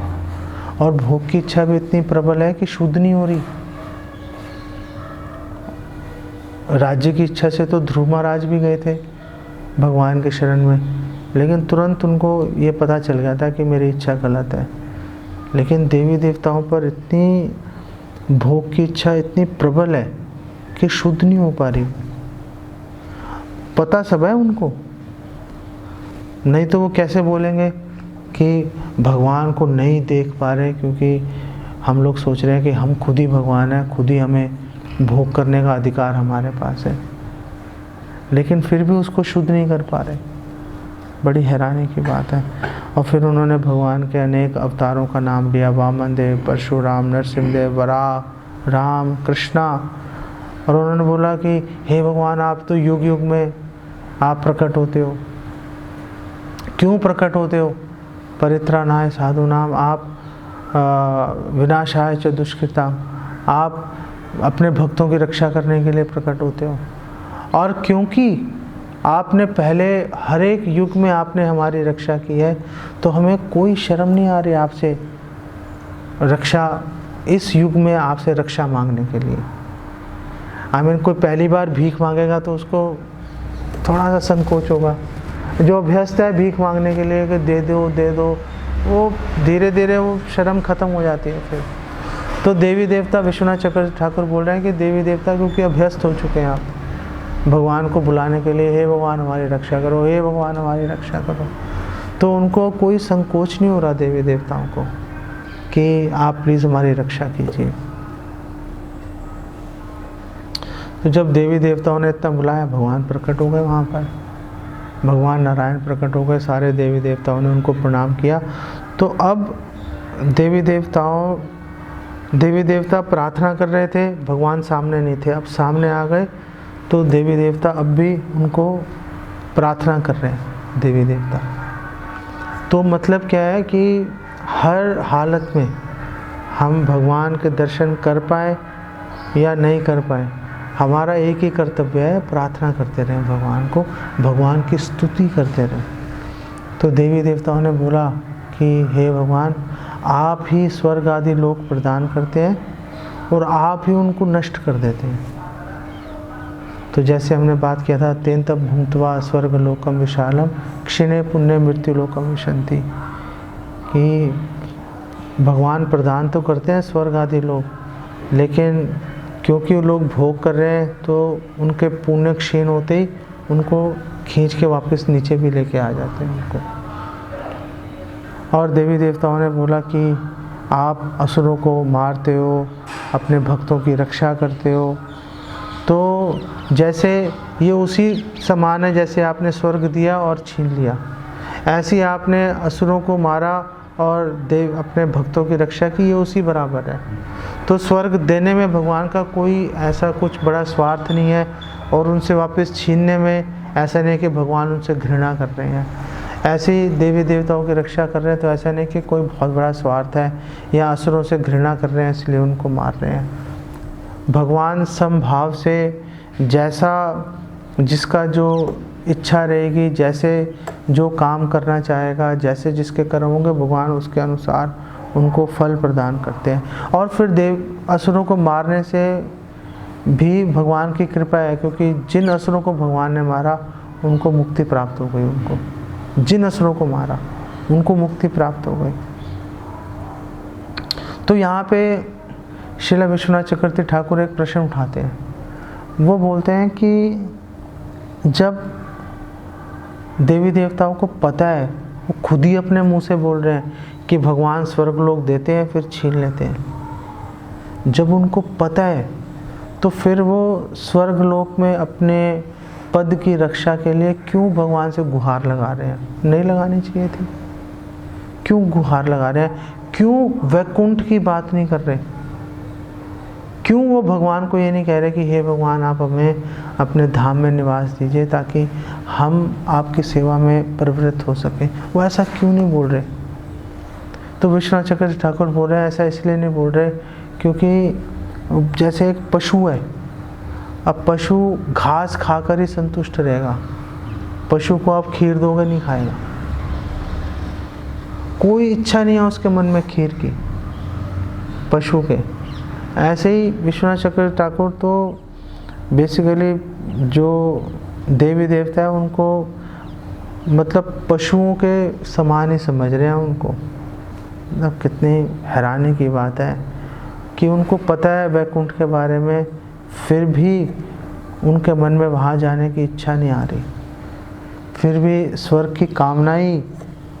और भोग की इच्छा भी इतनी प्रबल है कि शुद्ध नहीं हो रही। राज्य की इच्छा से तो ध्रुव महाराज भी गए थे भगवान के शरण में, लेकिन तुरंत उनको ये पता चल गया था कि मेरी इच्छा गलत है। लेकिन देवी देवताओं पर इतनी भोग की इच्छा इतनी प्रबल है कि शुद्ध नहीं हो पा रही। पता सब है उनको, नहीं तो वो कैसे बोलेंगे कि भगवान को नहीं देख पा रहे, क्योंकि हम लोग सोच रहे हैं कि हम खुद ही भगवान हैं, खुद ही हमें भोग करने का अधिकार हमारे पास है, लेकिन फिर भी उसको शुद्ध नहीं कर पा रहे। बड़ी हैरानी की बात है। और फिर उन्होंने भगवान के अनेक अवतारों का नाम लिया, वामन देव, परशुराम, नरसिंहदेव, वराह, राम, कृष्णा। और उन्होंने बोला कि हे भगवान, आप तो युग युग में आप प्रकट होते हो। क्यों प्रकट होते हो? परित्राणाय साधूनाम, आप विनाशाय च दुष्कृताम, आप अपने भक्तों की रक्षा करने के लिए प्रकट होते हो। और क्योंकि आपने पहले हर एक युग में आपने हमारी रक्षा की है, तो हमें कोई शर्म नहीं आ रही आपसे रक्षा, इस युग में आपसे रक्षा मांगने के लिए। कोई पहली बार भीख मांगेगा तो उसको थोड़ा सा संकोच होगा। जो अभ्यस्त है भीख मांगने के लिए कि दे दो दे दो, वो धीरे धीरे वो शर्म ख़त्म हो जाती है फिर। तो देवी देवता, विश्वनाथ चक्रवर्ती ठाकुर बोल रहे हैं कि देवी देवता क्योंकि अभ्यस्त हो चुके हैं आप भगवान को बुलाने के लिए, हे भगवान हमारी रक्षा करो, हे भगवान हमारी रक्षा करो, तो उनको कोई संकोच नहीं हो रहा देवी देवताओं को कि आप प्लीज़ हमारी रक्षा कीजिए। तो जब देवी देवताओं ने इतना बुलाया, भगवान प्रकट हो गए वहाँ पर, भगवान नारायण प्रकट हो गए, सारे देवी देवताओं ने उनको प्रणाम किया। तो अब देवी देवता प्रार्थना कर रहे थे, भगवान सामने नहीं थे, अब सामने आ गए, तो देवी देवता अब भी उनको प्रार्थना कर रहे हैं देवी देवता। तो मतलब क्या है कि हर हालत में हम भगवान के दर्शन कर पाए या नहीं कर पाए, हमारा एक ही कर्तव्य है, प्रार्थना करते रहें भगवान को, भगवान की स्तुति करते रहें। तो देवी देवताओं ने बोला कि हे भगवान, आप ही स्वर्ग आदि लोक प्रदान करते हैं और आप ही उनको नष्ट कर देते हैं। तो जैसे हमने बात किया था, तेन तब भूतवा स्वर्ग लोकम विशालम क्षिणे पुण्य मृत्यु लोकम विशंति, कि भगवान प्रदान तो करते हैं स्वर्ग आदि लोग, लेकिन क्योंकि वो लोग भोग कर रहे हैं तो उनके पुण्य क्षीण होते ही उनको खींच के वापस नीचे भी लेके आ जाते हैं उनको। और देवी देवताओं ने बोला कि आप असुरों को मारते हो, अपने भक्तों की रक्षा करते हो, तो जैसे ये उसी समान है जैसे आपने स्वर्ग दिया और छीन लिया, ऐसे ही आपने असुरों को मारा और अपने भक्तों की रक्षा की, ये उसी बराबर है। तो स्वर्ग देने में भगवान का कोई ऐसा कुछ बड़ा स्वार्थ नहीं है, और उनसे वापस छीनने में ऐसा नहीं कि भगवान उनसे घृणा कर रहे हैं। ऐसे ही देवी देवताओं की रक्षा कर रहे हैं, तो ऐसा नहीं कि कोई बहुत बड़ा स्वार्थ है या असुरों से घृणा कर रहे हैं इसलिए उनको मार रहे हैं। भगवान समभाव से जैसा जिसका जो इच्छा रहेगी, जैसे जो काम करना चाहेगा, जैसे जिसके कर्म होंगे, भगवान उसके अनुसार उनको फल प्रदान करते हैं। और फिर असुरों को मारने से भी भगवान की कृपा है, क्योंकि जिन असुरों को भगवान ने मारा उनको मुक्ति प्राप्त हो गई, उनको जिन असुरों को मारा उनको मुक्ति प्राप्त हो गई। तो यहाँ पे श्रील विश्वनाथ चक्रवर्ती ठाकुर एक प्रश्न उठाते हैं, वो बोलते हैं कि जब देवी देवताओं को पता है, वो खुद ही अपने मुंह से बोल रहे हैं कि भगवान स्वर्ग लोक देते हैं फिर छीन लेते हैं, जब उनको पता है तो फिर वो स्वर्ग लोक में अपने पद की रक्षा के लिए क्यों भगवान से गुहार लगा रहे हैं? नहीं लगानी चाहिए थी। क्यों गुहार लगा रहे हैं? क्यों वैकुंठ की बात नहीं कर रहे? क्यों वो भगवान को ये नहीं कह रहे कि हे भगवान, आप हमें अपने धाम में निवास दीजिए ताकि हम आपकी सेवा में प्रवृत्त हो सकें? वो ऐसा क्यों नहीं बोल रहे? तो विश्वनाथ चक्रवर्ती ठाकुर बोल रहे हैं ऐसा इसलिए नहीं बोल रहे क्योंकि जैसे एक पशु है, अब पशु घास खाकर ही संतुष्ट रहेगा, पशु को आप खीर दोगे नहीं खाएगा, कोई इच्छा नहीं है उसके मन में खीर की, पशु के। ऐसे ही विश्वनाथ चक्रवर्ती ठाकुर तो बेसिकली जो देवी देवता है उनको मतलब पशुओं के समान ही समझ रहे हैं उनको। मतलब कितनी हैरानी की बात है कि उनको पता है वैकुंठ के बारे में, फिर भी उनके मन में वहाँ जाने की इच्छा नहीं आ रही, फिर भी स्वर्ग की कामना ही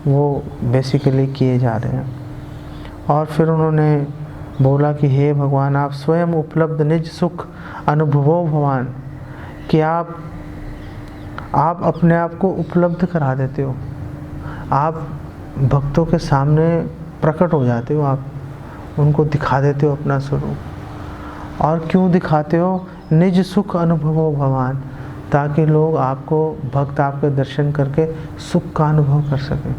वो बेसिकली किए जा रहे हैं। और फिर उन्होंने बोला कि हे भगवान, आप स्वयं उपलब्ध निज सुख अनुभवो भगवान, कि आप अपने आप को उपलब्ध करा देते हो, आप भक्तों के सामने प्रकट हो जाते हो, आप उनको दिखा देते हो अपना स्वरूप। और क्यों दिखाते हो? निज सुख अनुभवो भगवान, ताकि लोग आपको, भक्त आपके दर्शन करके सुख का अनुभव कर सकें।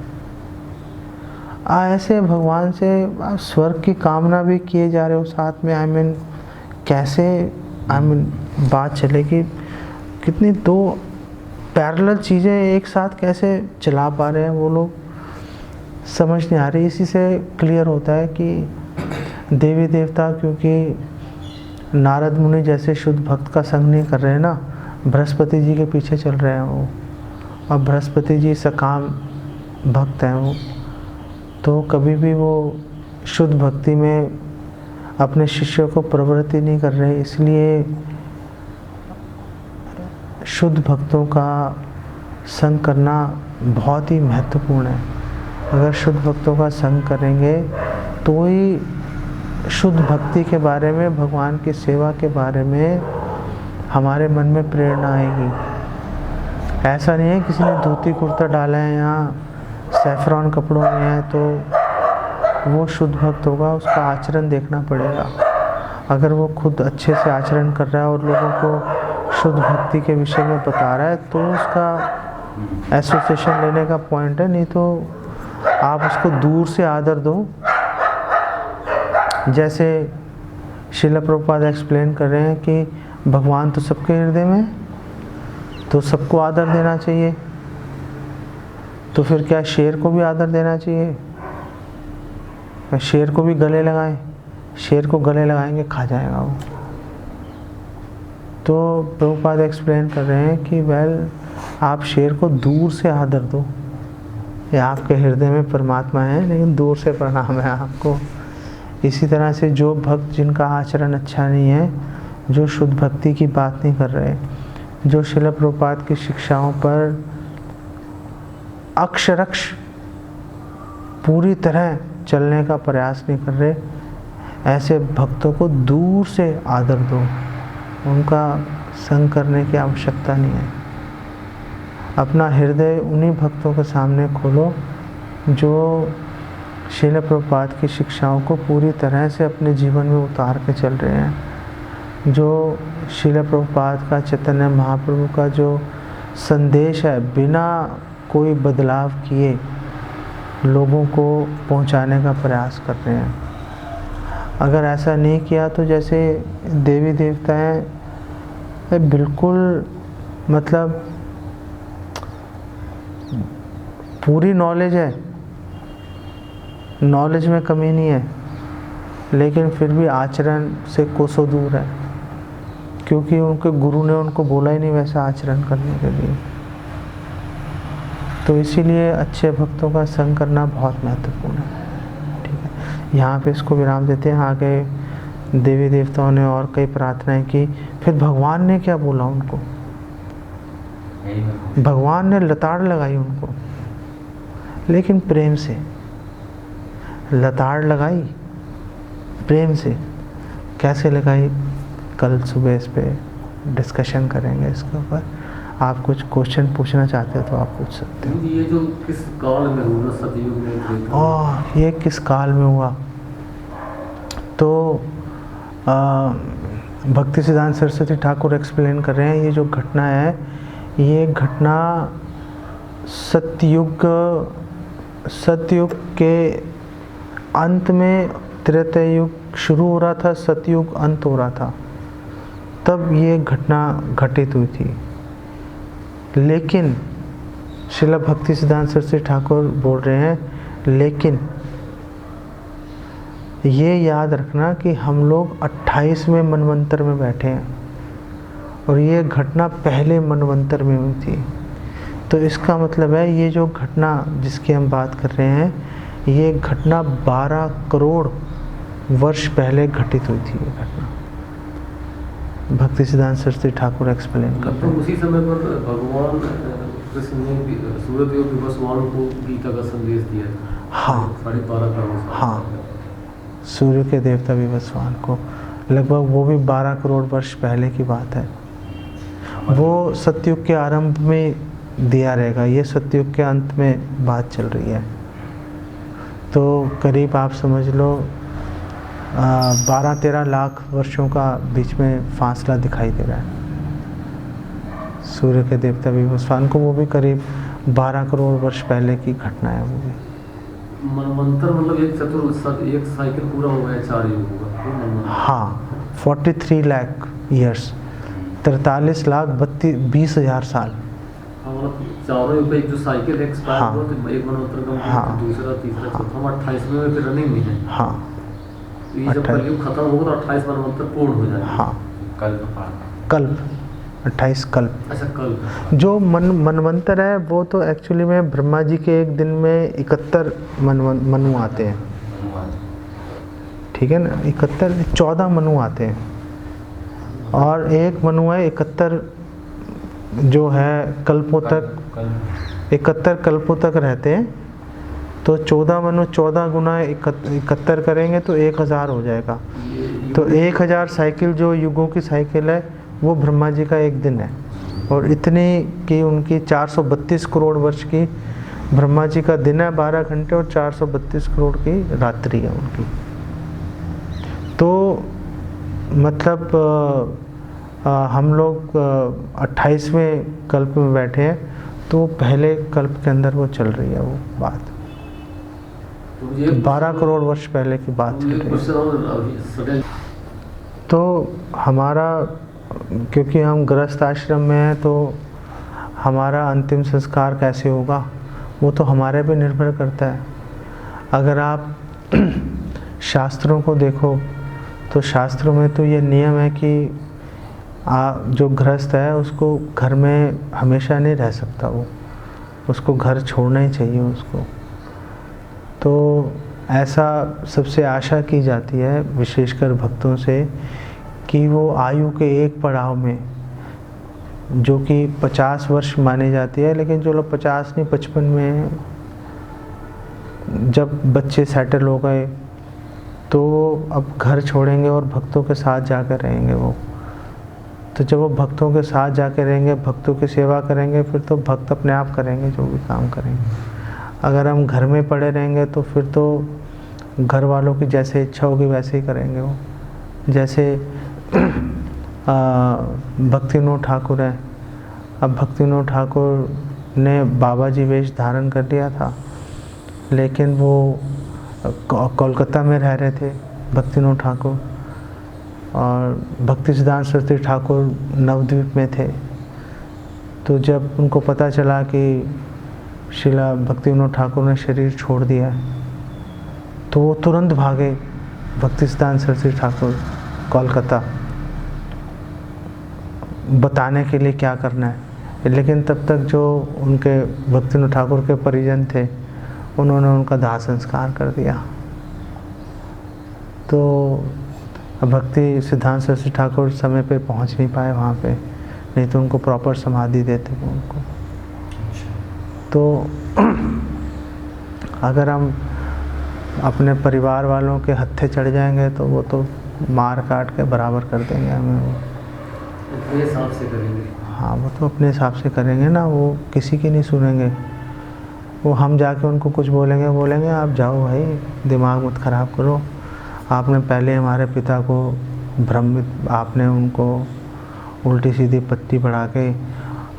ऐसे भगवान से आप स्वर्ग की कामना भी किए जा रहे हो साथ में। कैसे बात चलेगी? कितनी दो पैरेलल चीज़ें एक साथ कैसे चला पा रहे हैं वो लोग, समझ नहीं आ रही। इसी से क्लियर होता है कि देवी देवता क्योंकि नारद मुनि जैसे शुद्ध भक्त का संग नहीं कर रहे हैं ना, बृहस्पति जी के पीछे चल रहे हैं वो, और बृहस्पति जी सकाम भक्त हैं वो, तो कभी भी वो शुद्ध भक्ति में अपने शिष्यों को प्रवृत्ति नहीं कर रहे। इसलिए शुद्ध भक्तों का संग करना बहुत ही महत्वपूर्ण है। अगर शुद्ध भक्तों का संग करेंगे तो ही शुद्ध भक्ति के बारे में, भगवान की सेवा के बारे में हमारे मन में प्रेरणा आएगी। ऐसा नहीं है किसी ने धोती कुर्ता डाला है यहाँ सैफरॉन कपड़ों में है तो वो शुद्ध भक्त होगा, उसका आचरण देखना पड़ेगा। अगर वो खुद अच्छे से आचरण कर रहा है और लोगों को शुद्ध भक्ति के विषय में बता रहा है तो उसका एसोसिएशन लेने का पॉइंट है। नहीं तो आप उसको दूर से आदर दो। जैसे श्रील प्रभुपाद एक्सप्लेन कर रहे हैं कि भगवान तो सबके हृदय में, तो सबको आदर देना चाहिए। तो फिर क्या शेर को भी आदर देना चाहिए? शेर को भी गले लगाएं? शेर को गले लगाएंगे खा जाएगा वो। तो प्रभुपाद एक्सप्लेन कर रहे हैं कि आप शेर को दूर से आदर दो। ये आपके हृदय में परमात्मा है लेकिन दूर से प्रणाम है आपको। इसी तरह से जो भक्त जिनका आचरण अच्छा नहीं है, जो शुद्ध भक्ति की बात नहीं कर रहे, जो श्रील प्रभुपाद की शिक्षाओं पर अक्षरक्ष पूरी तरह चलने का प्रयास नहीं कर रहे, ऐसे भक्तों को दूर से आदर दो। उनका संग करने की आवश्यकता नहीं है। अपना हृदय उन्हीं भक्तों के सामने खोलो जो श्रील प्रभुपाद की शिक्षाओं को पूरी तरह से अपने जीवन में उतार के चल रहे हैं। जो श्रील प्रभुपाद का, चैतन्य महाप्रभु का जो संदेश है, बिना कोई बदलाव किए लोगों को पहुंचाने का प्रयास कर रहे हैं। अगर ऐसा नहीं किया तो जैसे देवी देवता हैं, बिल्कुल मतलब पूरी नॉलेज है, नॉलेज में कमी नहीं है, लेकिन फिर भी आचरण से कोसों दूर है, क्योंकि उनके गुरु ने उनको बोला ही नहीं वैसा आचरण करने के लिए। तो इसीलिए अच्छे भक्तों का संग करना बहुत महत्वपूर्ण है। ठीक है, यहाँ पे इसको विराम देते हैं। आगे देवी देवताओं ने और कई प्रार्थनाएं की। फिर भगवान ने क्या बोला उनको? भगवान ने लताड़ लगाई उनको, लेकिन प्रेम से लताड़ लगाई, प्रेम से। कैसे लगाई, कल सुबह इस पे डिस्कशन करेंगे इसके ऊपर। आप कुछ क्वेश्चन पूछना चाहते हो तो आप पूछ सकते हो। ये जो किस काल में हुआ, सतयुग में? ये किस काल में हुआ? तो भक्ति सिद्धांत सरस्वती ठाकुर एक्सप्लेन कर रहे हैं, ये जो घटना है, ये घटना सतयुग के अंत में, त्रेता युग शुरू हो रहा था, सतयुग अंत हो रहा था, तब ये घटना घटित हुई थी। लेकिन श्रील भक्ति सिद्धांत सरस्वती ठाकुर बोल रहे हैं, लेकिन ये याद रखना कि हम लोग 28वें मनवंतर में बैठे हैं और ये घटना पहले मनवंतर में हुई थी। तो इसका मतलब है ये जो घटना जिसकी हम बात कर रहे हैं, ये घटना 12 करोड़ वर्ष पहले घटित हुई थी। ये घटना भक्ति सिद्धांत सरस्वती ठाकुर एक्सप्लेन करते हैं। उसी समय पर भगवान कृष्ण ने सूर्यदेव विवस्वान को गीता का संदेश दिया। हाँ, 12.5 करोड़। हाँ, सूर्य के देवता विवस्वान को लगभग वो भी 12 करोड़ वर्ष पहले की बात है। वो सतयुग के आरंभ में दिया रहेगा, ये सतयुग के अंत में बात चल रही है। तो करीब आप समझ लो 12-13 लाख वर्षों का बीच में फासला दिखाई दे रहा है सूर्य के देवता विवस्वान को। वो भी करीब 12 करोड़ वर्ष पहले की घटना है। वो भी मनवंतर मतलब एक साइकिल पूरा हो गया, 4 युग होगा। हाँ, 43 लाख ईयर्स, 43 लाख 20,000 साल। मतलब चारों युग एक जो साइकिल एक्सपायर हाँ, हुआ, तो एक मनवंतर का हाँ, दूसरा, तीसरा, चौथा, हम 28वें में फिर रनिंग में है। हाँ, तो ये जब कलयुग खत्म होगा तो 28 मनवंतर पूर्ण हो जाएगा। हाँ, कल्प। 28 कल्प। अच्छा, कल जो मनवंतर है वो तो एक्चुअली में ब्रह्मा जी के एक दिन में 71 मनु आते हैं, ठीक है ना, 14 मनु आते हैं, और एक मनु है 71 जो है कल्पों तक, 71 कल्पों तक रहते हैं। तो 14 मनु 14 गुना 71 करेंगे तो 1000 हो जाएगा। तो 1000 साइकिल जो युगों की साइकिल है वो ब्रह्मा जी का एक दिन है, और इतनी कि उनकी 432 करोड़ वर्ष की ब्रह्मा जी का दिन है 12 घंटे, और 432 करोड़ की रात्रि है उनकी। तो मतलब हम लोग 28वें कल्प में बैठे हैं, तो पहले कल्प के अंदर वो चल रही है वो बात। तो ये 12 करोड़ वर्ष पहले की बात चल रही है। तो हमारा, क्योंकि हम गृहस्थ आश्रम में हैं, तो हमारा अंतिम संस्कार कैसे होगा वो तो हमारे पे निर्भर करता है। अगर आप शास्त्रों को देखो तो शास्त्रों में तो ये नियम है कि जो गृहस्थ है उसको घर में हमेशा नहीं रह सकता, वो उसको घर छोड़ना ही चाहिए उसको। तो ऐसा सबसे आशा की जाती है विशेषकर भक्तों से कि वो आयु के एक पड़ाव में, जो कि 50 वर्ष मानी जाती है, लेकिन जो लोग 50 नहीं 55 में जब बच्चे सेटल हो गए तो अब घर छोड़ेंगे और भक्तों के साथ जाकर रहेंगे वो। तो जब वो भक्तों के साथ जाकर रहेंगे, भक्तों की सेवा करेंगे, फिर तो भक्त अपने आप करेंगे जो भी काम करेंगे। अगर हम घर में पड़े रहेंगे तो फिर तो घर वालों की जैसे इच्छा होगी वैसे ही करेंगे वो। जैसे भक्तिविनोद ठाकुर है, अब भक्तिविनोद ठाकुर ने बाबा जी वेश धारण कर लिया था, लेकिन वो कोलकाता में रह रहे थे भक्तिविनोद ठाकुर, और भक्ति सिद्धांत सरस्वती ठाकुर नवद्वीप में थे। तो जब उनको पता चला कि शिला भक्तिविनोद ठाकुर ने शरीर छोड़ दिया है, तो वो तुरंत भागे भक्ति सिद्धांत सरस्वती ठाकुर कोलकाता बताने के लिए क्या करना है। लेकिन तब तक जो उनके भक्तिविनोद ठाकुर के परिजन थे उन्होंने उनका दाह संस्कार कर दिया। तो भक्ति सिद्धांत सरस्वती ठाकुर समय पे पहुंच नहीं पाए वहाँ पे, नहीं तो उनको प्रॉपर समाधि देते वो उनको। तो अगर हम अपने परिवार वालों के हत्थे चढ़ जाएंगे तो वो तो मार काट के बराबर कर देंगे हमें वो। अपने हिसाब से करेंगे। हाँ, वो तो अपने हिसाब से करेंगे ना, वो किसी की नहीं सुनेंगे। वो हम जाके उनको कुछ बोलेंगे आप जाओ भाई, दिमाग मत ख़राब करो, आपने पहले हमारे पिता को भ्रमित, आपने उनको उल्टी सीधी पत्ती पढ़ा के,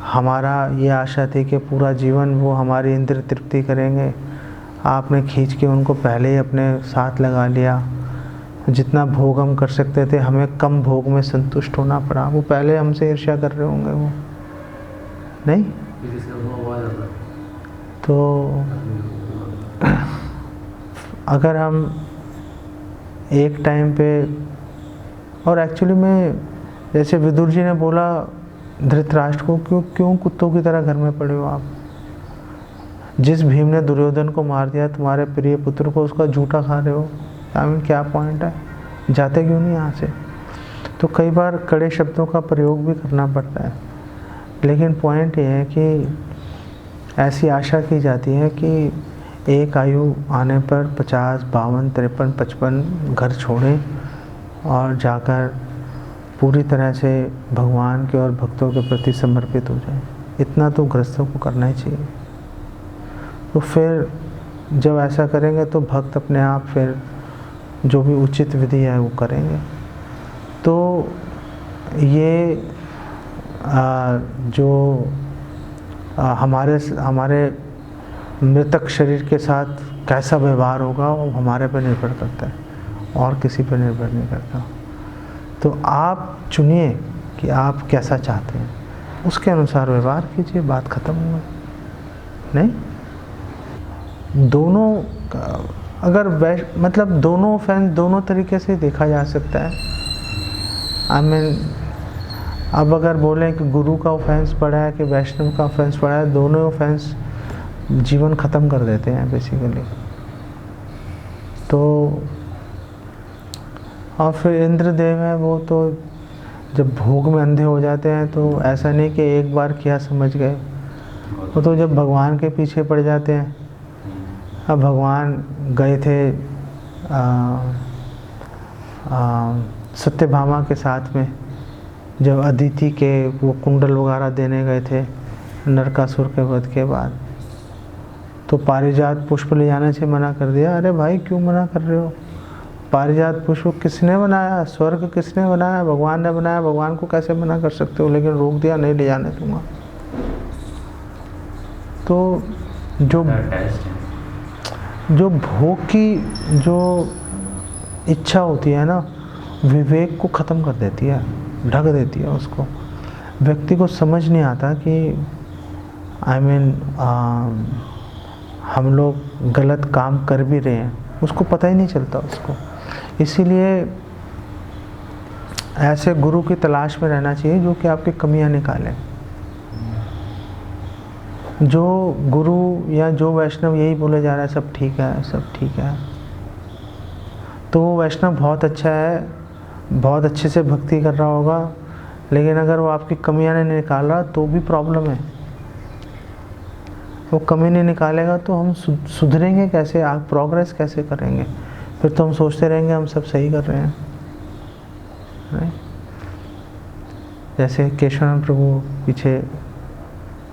हमारा ये आशा थी कि पूरा जीवन वो हमारी इंद्र तृप्ति करेंगे, आपने खींच के उनको पहले ही अपने साथ लगा लिया। जितना भोग हम कर सकते थे हमें कम भोग में संतुष्ट होना पड़ा। वो पहले हमसे ईर्ष्या कर रहे होंगे वो, नहीं? तो अगर हम एक टाइम पे, और एक्चुअली में जैसे विदुर जी ने बोला धृतराष्ट्र को, क्यों कुत्तों की तरह घर में पड़े हो आप? जिस भीम ने दुर्योधन को मार दिया, तुम्हारे प्रिय पुत्र को, उसका जूठा खा रहे हो। क्या पॉइंट है? जाते क्यों नहीं यहाँ से? तो कई बार कड़े शब्दों का प्रयोग भी करना पड़ता है, लेकिन पॉइंट ये है कि ऐसी आशा की जाती है कि एक आयु आने पर 50, 52, 53, 55 घर छोड़ें और जाकर पूरी तरह से भगवान के और भक्तों के प्रति समर्पित हो जाए। इतना तो गृहस्थों को करना ही चाहिए। तो फिर जब ऐसा करेंगे तो भक्त अपने आप फिर जो भी उचित विधि है वो करेंगे। तो ये जो हमारे मृतक शरीर के साथ कैसा व्यवहार होगा वो हमारे पर निर्भर करता है और किसी पर निर्भर नहीं करता। तो आप चुनिए कि आप कैसा चाहते हैं, उसके अनुसार व्यवहार कीजिए, बात ख़त्म हुआ। नहीं, दोनों अगर मतलब दोनों ऑफेंस दोनों तरीके से देखा जा सकता है। आई मीन अब अगर बोलें कि गुरु का ऑफेंस पड़ा है कि वैष्णव का ऑफेंस पड़ा है, दोनों ऑफेंस जीवन ख़त्म कर देते हैं बेसिकली। तो और फिर इंद्रदेव है, वो तो जब भोग में अंधे हो जाते हैं तो ऐसा नहीं कि एक बार किया समझ गए, वो तो जब भगवान के पीछे पड़ जाते हैं। अब भगवान गए थे सत्यभामा के साथ में, जब अदिति के वो कुंडल वगैरह देने गए थे नरकासुर के वध के बाद, तो पारिजात पुष्प ले जाने से मना कर दिया। अरे भाई क्यों मना कर रहे हो? पारिजात पुष्प किसने बनाया? स्वर्ग किसने बनाया? भगवान ने बनाया। भगवान को कैसे मना कर सकते हो? लेकिन रोक दिया, नहीं ले जाने दूंगा। तो जो भोग की जो इच्छा होती है ना, विवेक को ख़त्म कर देती है, ढक देती है उसको। व्यक्ति को समझ नहीं आता कि हम लोग गलत काम कर भी रहे हैं, उसको पता ही नहीं चलता उसको। इसीलिए ऐसे गुरु की तलाश में रहना चाहिए जो कि आपकी कमियां निकाले। जो गुरु या जो वैष्णव यही बोले जा रहा है सब ठीक है, सब ठीक है, तो वो वैष्णव बहुत अच्छा है, बहुत अच्छे से भक्ति कर रहा होगा, लेकिन अगर वो आपकी कमियां नहीं निकाल रहा तो भी प्रॉब्लम है। वो कमी नहीं निकालेगा तो हम सुधरेंगे कैसे, आगे प्रोग्रेस कैसे करेंगे? फिर तो हम सोचते रहेंगे हम सब सही कर रहे हैं। जैसे केशवानंद प्रभु पीछे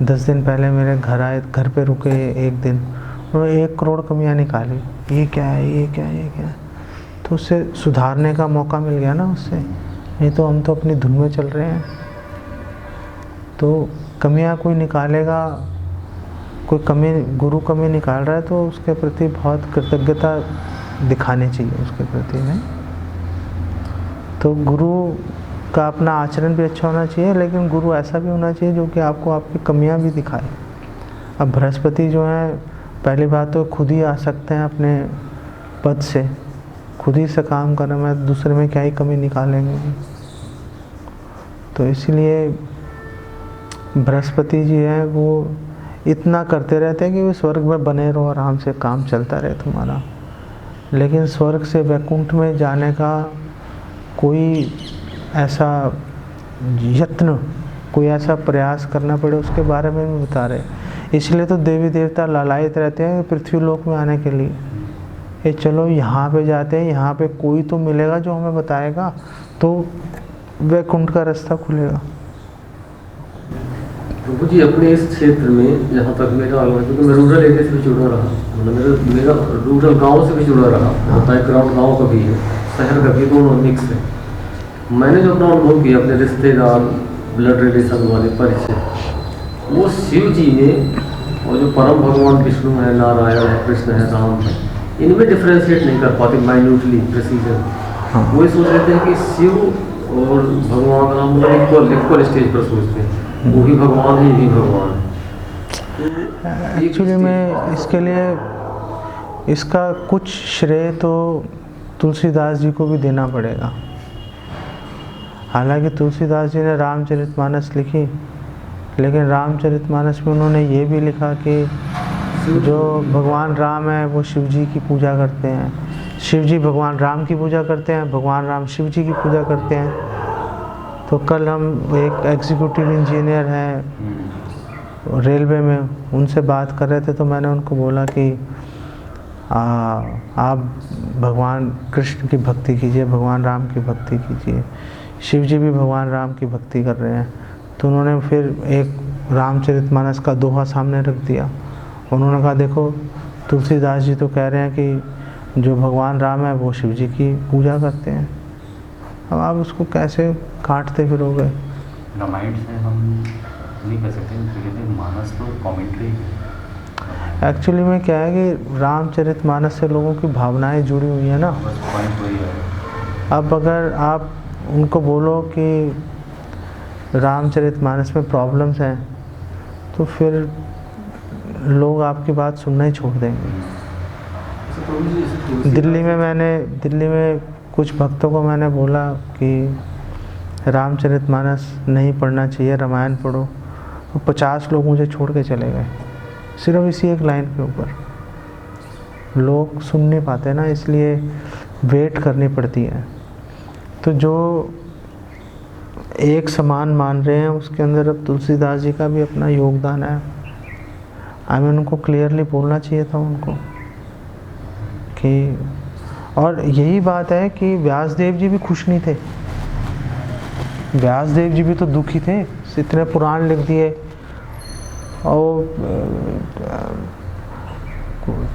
10 दिन पहले मेरे घर आए, घर पे रुके एक दिन, उन्होंने 1 करोड़ कमियां निकाली। ये क्या है, ये क्या है, ये क्या है? तो उससे सुधारने का मौका मिल गया ना उससे। नहीं तो हम तो अपनी धुन में चल रहे हैं। तो कमियां कोई निकालेगा, कोई कमी, गुरु कमी निकाल रहा है तो उसके प्रति बहुत कृतज्ञता दिखानी चाहिए उसके प्रति में। तो गुरु का अपना आचरण भी अच्छा होना चाहिए, लेकिन गुरु ऐसा भी होना चाहिए जो कि आपको आपकी कमियां भी दिखाए। अब बृहस्पति जो है, पहली बात तो खुद ही आ सकते हैं अपने पद से, खुद ही से काम करना, मैं दूसरे में क्या ही कमी निकालेंगे। तो इसलिए बृहस्पति जी हैं वो इतना करते रहते हैं कि वे स्वर्ग में बने रहो, आराम से काम चलता रहे तुम्हारा। लेकिन स्वर्ग से वैकुंठ में जाने का कोई ऐसा यत्न, कोई ऐसा प्रयास करना पड़े उसके बारे में भी बता रहे। इसलिए तो देवी देवता लालायित रहते हैं पृथ्वी लोक में आने के लिए। ये चलो यहाँ पे जाते हैं, यहाँ पे कोई तो मिलेगा जो हमें बताएगा, तो वैकुंठ का रास्ता खुलेगा। प्रभु जी, अपने इस क्षेत्र में जहाँ तक मेरा आलम है, क्योंकि मैं रूरल एरिया से भी जुड़ा रहा, मतलब मेरा रूरल गांव से भी जुड़ा रहा, बैकग्राउंड गांव का भी है, शहर का भी, दोनों मिक्स है। मैंने जो अपना अनुभव किया, अपने रिश्तेदार, ब्लड रिलेशन वाले परिचय, वो शिव जी में और जो परम भगवान विष्णु है, नारायण है, कृष्ण है, राम है, इनमें डिफ्रेंशिएट नहीं कर पाते माइन्यूटली, प्रिसीजन। वो सोच लेते हैं कि शिव और भगवान राम इक्वल स्टेज पर सोचते हैं, वो भी भगवान है, ये भी भगवान है। एक्चुअली में इसके लिए इसका कुछ श्रेय तो तुलसीदास जी को भी देना पड़ेगा। हालांकि तुलसीदास जी ने रामचरितमानस लिखी, लेकिन रामचरितमानस में उन्होंने ये भी लिखा कि जो भगवान राम है वो शिव जी की पूजा करते हैं, शिव जी भगवान राम की पूजा करते हैं, भगवान राम शिव जी की पूजा करते हैं। तो कल हम एक एग्जीक्यूटिव इंजीनियर हैं रेलवे में, उनसे बात कर रहे थे, तो मैंने उनको बोला कि आप भगवान कृष्ण की भक्ति कीजिए, भगवान राम की भक्ति कीजिए, शिव जी भी भगवान राम की भक्ति कर रहे हैं। तो उन्होंने फिर एक रामचरितमानस का दोहा सामने रख दिया। उन्होंने कहा देखो तुलसीदास जी तो कह रहे हैं कि जो भगवान राम है वो शिव जी की पूजा करते हैं, अब आप उसको कैसे काटते फिरोगे? रामायण से हम नहीं कर सकते, मानस तो कमेंट्री। एक्चुअली में क्या है कि रामचरितमानस से लोगों की भावनाएं जुड़ी हुई है ना। पॉइंट वही है। अब अगर आप उनको बोलो कि रामचरितमानस में प्रॉब्लम्स हैं, तो फिर लोग आपकी बात सुनना ही छोड़ देंगे। दिल्ली में कुछ भक्तों को मैंने बोला कि रामचरितमानस नहीं पढ़ना चाहिए, रामायण पढ़ो। तो 50 लोग मुझे छोड़ के चले गए सिर्फ इसी एक लाइन के ऊपर। लोग सुन नहीं पाते ना, इसलिए वेट करनी पड़ती है। तो जो एक समान मान रहे हैं उसके अंदर अब तुलसीदास जी का भी अपना योगदान है। हमें उनको क्लियरली बोलना चाहिए था उनको कि, और यही बात है कि व्यासदेव जी भी खुश नहीं थे। व्यासदेव जी भी तो दुखी थे, इतने पुराण लिख दिए और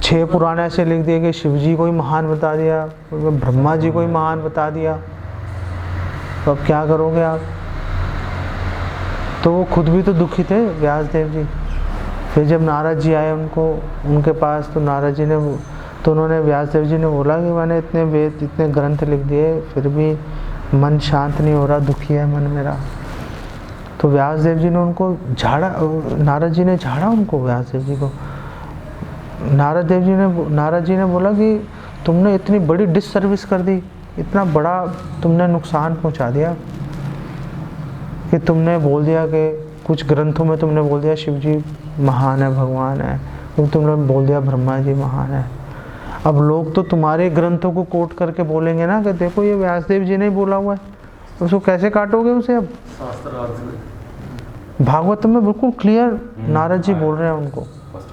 6 पुराण ऐसे लिख दिए कि शिव जी को ही महान बता दिया, ब्रह्मा जी को ही महान बता दिया, तो अब क्या करोगे आप? तो वो खुद भी तो दुखी थे व्यासदेव जी। फिर जब नारद जी आए उनके पास, तो नारद जी ने, तो उन्होंने, व्यासदेव जी ने बोला कि मैंने इतने वेद, इतने ग्रंथ लिख दिए, फिर भी मन शांत नहीं हो रहा, दुखी है मन मेरा। तो व्यासदेव जी ने उनको झाड़ा, नारद जी ने झाड़ा उनको, व्यासदेव जी को। नारद जी ने बोला कि तुमने इतनी बड़ी डिससर्विस कर दी, इतना बड़ा तुमने नुकसान पहुंचा दिया कि तुमने बोल दिया कि कुछ ग्रंथों में तुमने बोल दिया शिव जी महान है, भगवान है, तुमने बोल दिया ब्रह्मा जी महान है। अब लोग तो तुम्हारे ग्रंथों को कोट करके बोलेंगे ना कि देखो ये व्यासदेव जी ने ही बोला हुआ है, उसको कैसे काटोगे उसे? अब भागवत में बिल्कुल क्लियर नारद जी बोल रहे हैं उनको,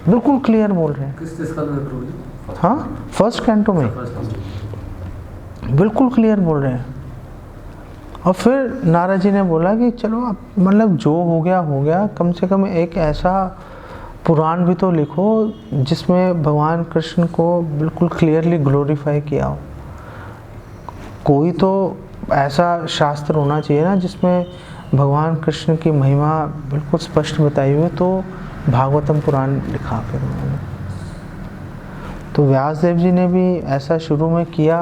बिल्कुल क्लियर बोल रहे हैं। हाँ, फर्स्ट कैंटो में बिल्कुल क्लियर बोल रहे हैं। और फिर नारद जी ने बोला कि चलो अब मतलब जो हो गया, कम से कम एक ऐसा पुराण भी तो लिखो जिसमें भगवान कृष्ण को बिल्कुल क्लियरली ग्लोरीफाई किया हो। कोई तो ऐसा शास्त्र होना चाहिए ना जिसमें भगवान कृष्ण की महिमा बिल्कुल स्पष्ट बताई हुई। तो भागवतम पुराण लिखा फिर उन्होंने। तो व्यासदेव जी ने भी ऐसा शुरू में किया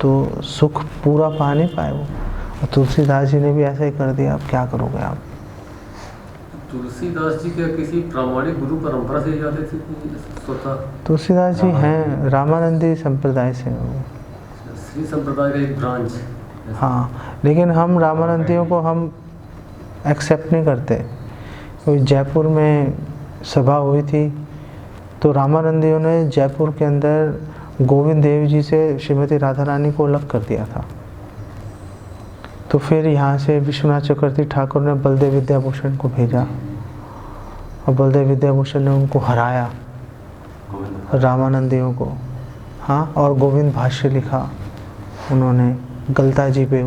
तो सुख पूरा पा नहीं पाए वो, और तुलसीदास जी ने भी ऐसा ही कर दिया। अब क्या करोगे आप? तुलसीदास जी क्या किसी प्रामाणिक गुरु परंपरा से जाते थे कि स्वतः? तुलसीदास जी हैं रामानंदी संप्रदाय से, श्री संप्रदाय का एक ब्रांच। हाँ, लेकिन हम रामानंदियों को हम एक्सेप्ट नहीं करते। क्योंकि जयपुर में सभा हुई थी तो रामानंदियों ने जयपुर के अंदर गोविंद देव जी से श्रीमती राधा रानी को अलग कर दिया था। तो फिर यहाँ से विश्वनाथ चक्रवर्ती ठाकुर ने बलदेव विद्याभूषण को भेजा और बलदेव विद्याभूषण ने उनको हराया रामानंदियों को। हाँ, और गोविंद भाष्य लिखा उन्होंने गलता जी पे,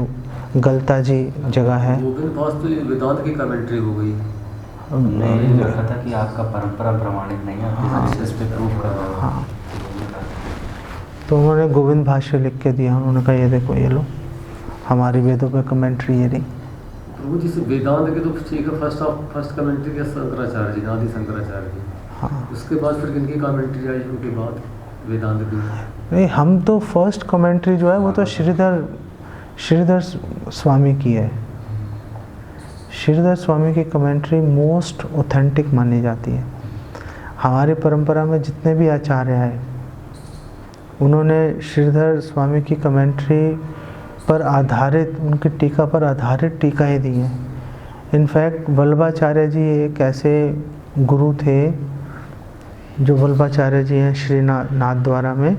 गलता जी जगह है। गोविंद भाष्य तो वेदांत की कमेंट्री हो गई। नहीं लिखा था कि आपका परंपरा प्रमाणित नहीं है, हाँ, इस पे प्रूफ कर रहा हूं। हाँ, तो उन्होंने गोविंद भाष्य लिख के दिया। उन्होंने कहा ये देखो, ये लो हमारी वेदों पे कमेंट्री ये रही। प्रभु जी से वेदांत के तो ठीक है, फर्स्ट कमेंट्री के शंकराचार्य जी, आदि शंकराचार्य जी। हाँ, उसके बाद फिर किनकी कमेंट्री आई उनके बाद वेदांत की? नहीं, हम तो फर्स्ट कमेंट्री जो है वो तो श्रीधर स्वामी की है। श्रीधर स्वामी की कमेंट्री मोस्ट ऑथेंटिक मानी जाती है। हमारी परंपरा में जितने भी आचार्य हैं उन्होंने श्रीधर स्वामी की कमेंट्री पर आधारित, उनकी टीका पर आधारित टीकाएँ दी हैं। इनफैक्ट वल्लभाचार्य जी एक ऐसे गुरु थे जो वल्लभाचार्य जी हैं श्रीनाथ द्वारा में,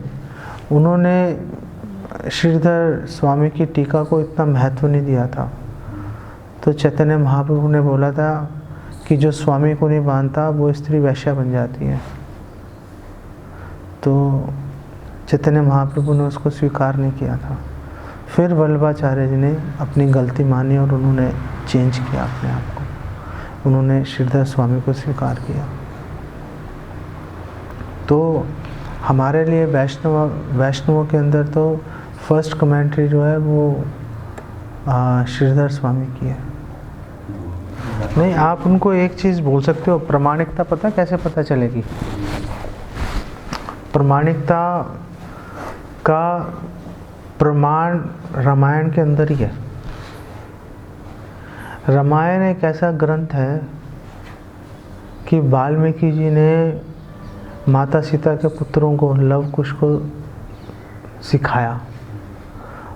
उन्होंने श्रीधर स्वामी की टीका को इतना महत्व नहीं दिया था। तो चैतन्य महाप्रभु ने बोला था कि जो स्वामी को नहीं मानता वो स्त्री वैश्या बन जाती है। तो चैतन्य महाप्रभु ने उसको स्वीकार नहीं किया था। फिर वल्लभाचार्य जी ने अपनी गलती मानी और उन्होंने चेंज किया अपने आप को, उन्होंने श्रीधर स्वामी को स्वीकार किया। तो हमारे लिए वैष्णवों के अंदर तो फर्स्ट कमेंट्री जो है वो श्रीधर स्वामी की है। नहीं, आप उनको एक चीज़ बोल सकते हो, प्रामाणिकता पता कैसे पता चलेगी? प्रामाणिकता का प्रमाण रामायण के अंदर ही है। रामायण एक ऐसा ग्रंथ है कि वाल्मीकि जी ने माता सीता के पुत्रों को, लव कुश को सिखाया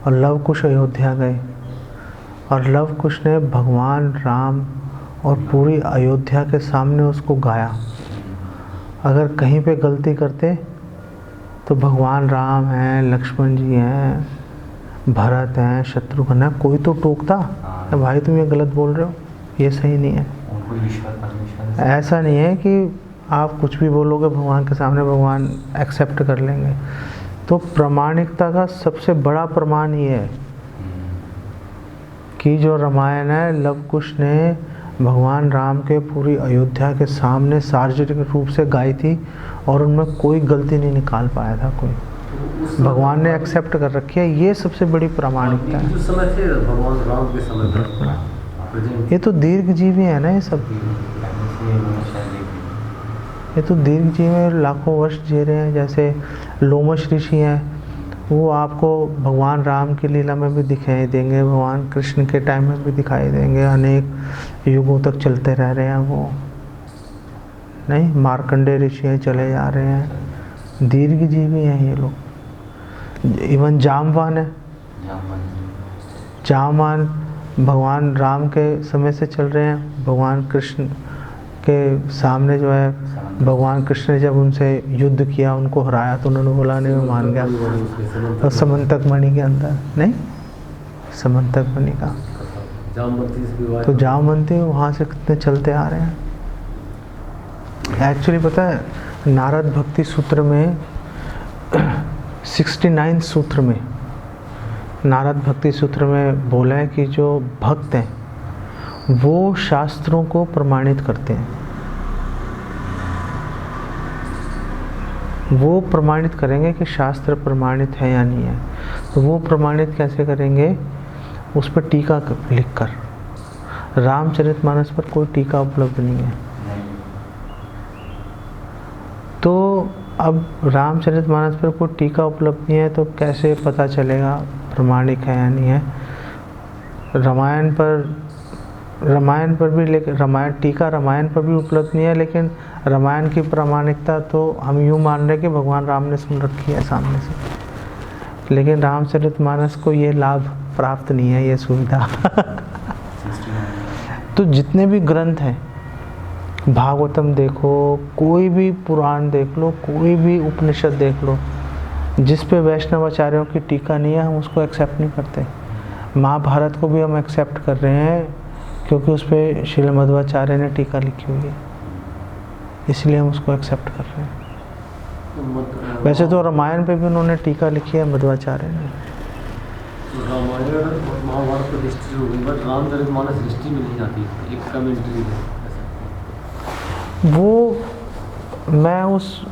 और लव कुश अयोध्या गए और लव कुश ने भगवान राम और पूरी अयोध्या के सामने उसको गाया। अगर कहीं पे गलती करते तो भगवान राम हैं, लक्ष्मण जी हैं, भरत हैं, शत्रुघ्न है, कोई तो टोकता हाँ। भाई तुम ये गलत बोल रहे हो, ये सही नहीं है। उनको विश्वास ऐसा नहीं है कि आप कुछ भी बोलोगे भगवान के सामने भगवान एक्सेप्ट कर लेंगे। तो प्रामाणिकता का सबसे बड़ा प्रमाण ये है कि जो रामायण है लव कुश ने भगवान राम के पूरी अयोध्या के सामने सार्वजनिक रूप से गाई थी और उनमें कोई गलती नहीं निकाल पाया था कोई। भगवान ने एक्सेप्ट कर रखी है, ये सबसे बड़ी प्रामाणिकता है। जो समय थे भगवान राम के समय पर ये तो दीर्घ जीवी है ना, ये सब ये तो दीर्घ जीवी लाखों वर्ष जी रहे हैं। जैसे लोमश ऋषि हैं, वो आपको भगवान राम की लीला में भी दिखाई देंगे, भगवान कृष्ण के टाइम में भी दिखाई देंगे, अनेक युगों तक चलते रह रहे हैं वो। नहीं, मार्कंडेय ऋषि चले जा रहे हैं, दीर्घ जीवी हैं ये लोग। इवन जामवान है, जामवान भगवान राम के समय से चल रहे हैं। भगवान कृष्ण के सामने जो है भगवान कृष्ण ने जब उनसे युद्ध किया, उनको हराया, तो उन्होंने बोला नहीं, मैं मान गया। तो समंतक मणि के अंदर नहीं, समंतक मणि का तो जामवंती वहाँ से कितने चलते आ रहे हैं। एक्चुअली पता है नारद भक्ति सूत्र में 69 सूत्र में नारद भक्ति सूत्र में बोला है कि जो भक्त हैं वो शास्त्रों को प्रमाणित करते हैं। वो प्रमाणित करेंगे कि शास्त्र प्रमाणित है या नहीं है। तो वो प्रमाणित कैसे करेंगे? उस पर टीका लिखकर। रामचरितमानस पर कोई टीका उपलब्ध नहीं है। तो अब रामचरितमानस पर कोई टीका उपलब्ध नहीं है तो कैसे पता चलेगा प्रमाणिक है या नहीं है? रामायण पर भी, लेकिन रामायण पर भी उपलब्ध नहीं है, लेकिन रामायण की प्रामाणिकता तो हम यूँ मान रहे हैं कि भगवान राम ने सुन रखी है सामने से, लेकिन रामचरितमानस को ये लाभ प्राप्त नहीं है, ये सुविधा। तो जितने भी ग्रंथ हैं, भागवतम देखो, कोई भी पुराण देख लो, कोई भी उपनिषद देख लो, जिस पे वैष्णवाचार्यों की टीका नहीं है हम उसको एक्सेप्ट नहीं करते। महाभारत को भी हम एक्सेप्ट कर रहे हैं क्योंकि उस पर श्रील मध्वाचार्य ने टीका लिखी हुई है, इसलिए हम उसको एक्सेप्ट कर रहे हैं। वैसे तो रामायण पे भी उन्होंने टीका लिखी है मध्वाचार्य ने। रामायण और महाभारत तो हिस्ट्री होगी, बट रामचरितमानस हिस्ट्री में नहीं आती, एक कमेंट्री है। वो मैं उस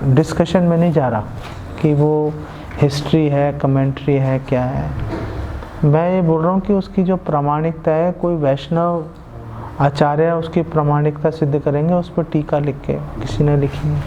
डिस्कशन में नहीं जा रहा कि वो हिस्ट्री है, कमेंट्री है, क्या है। मैं ये बोल रहा हूँ कि उसकी जो प्रामाणिकता है, कोई वैष्णव आचार्य उसकी प्रामाणिकता सिद्ध करेंगे, उस पर टीका लिख के किसी ने लिखी है।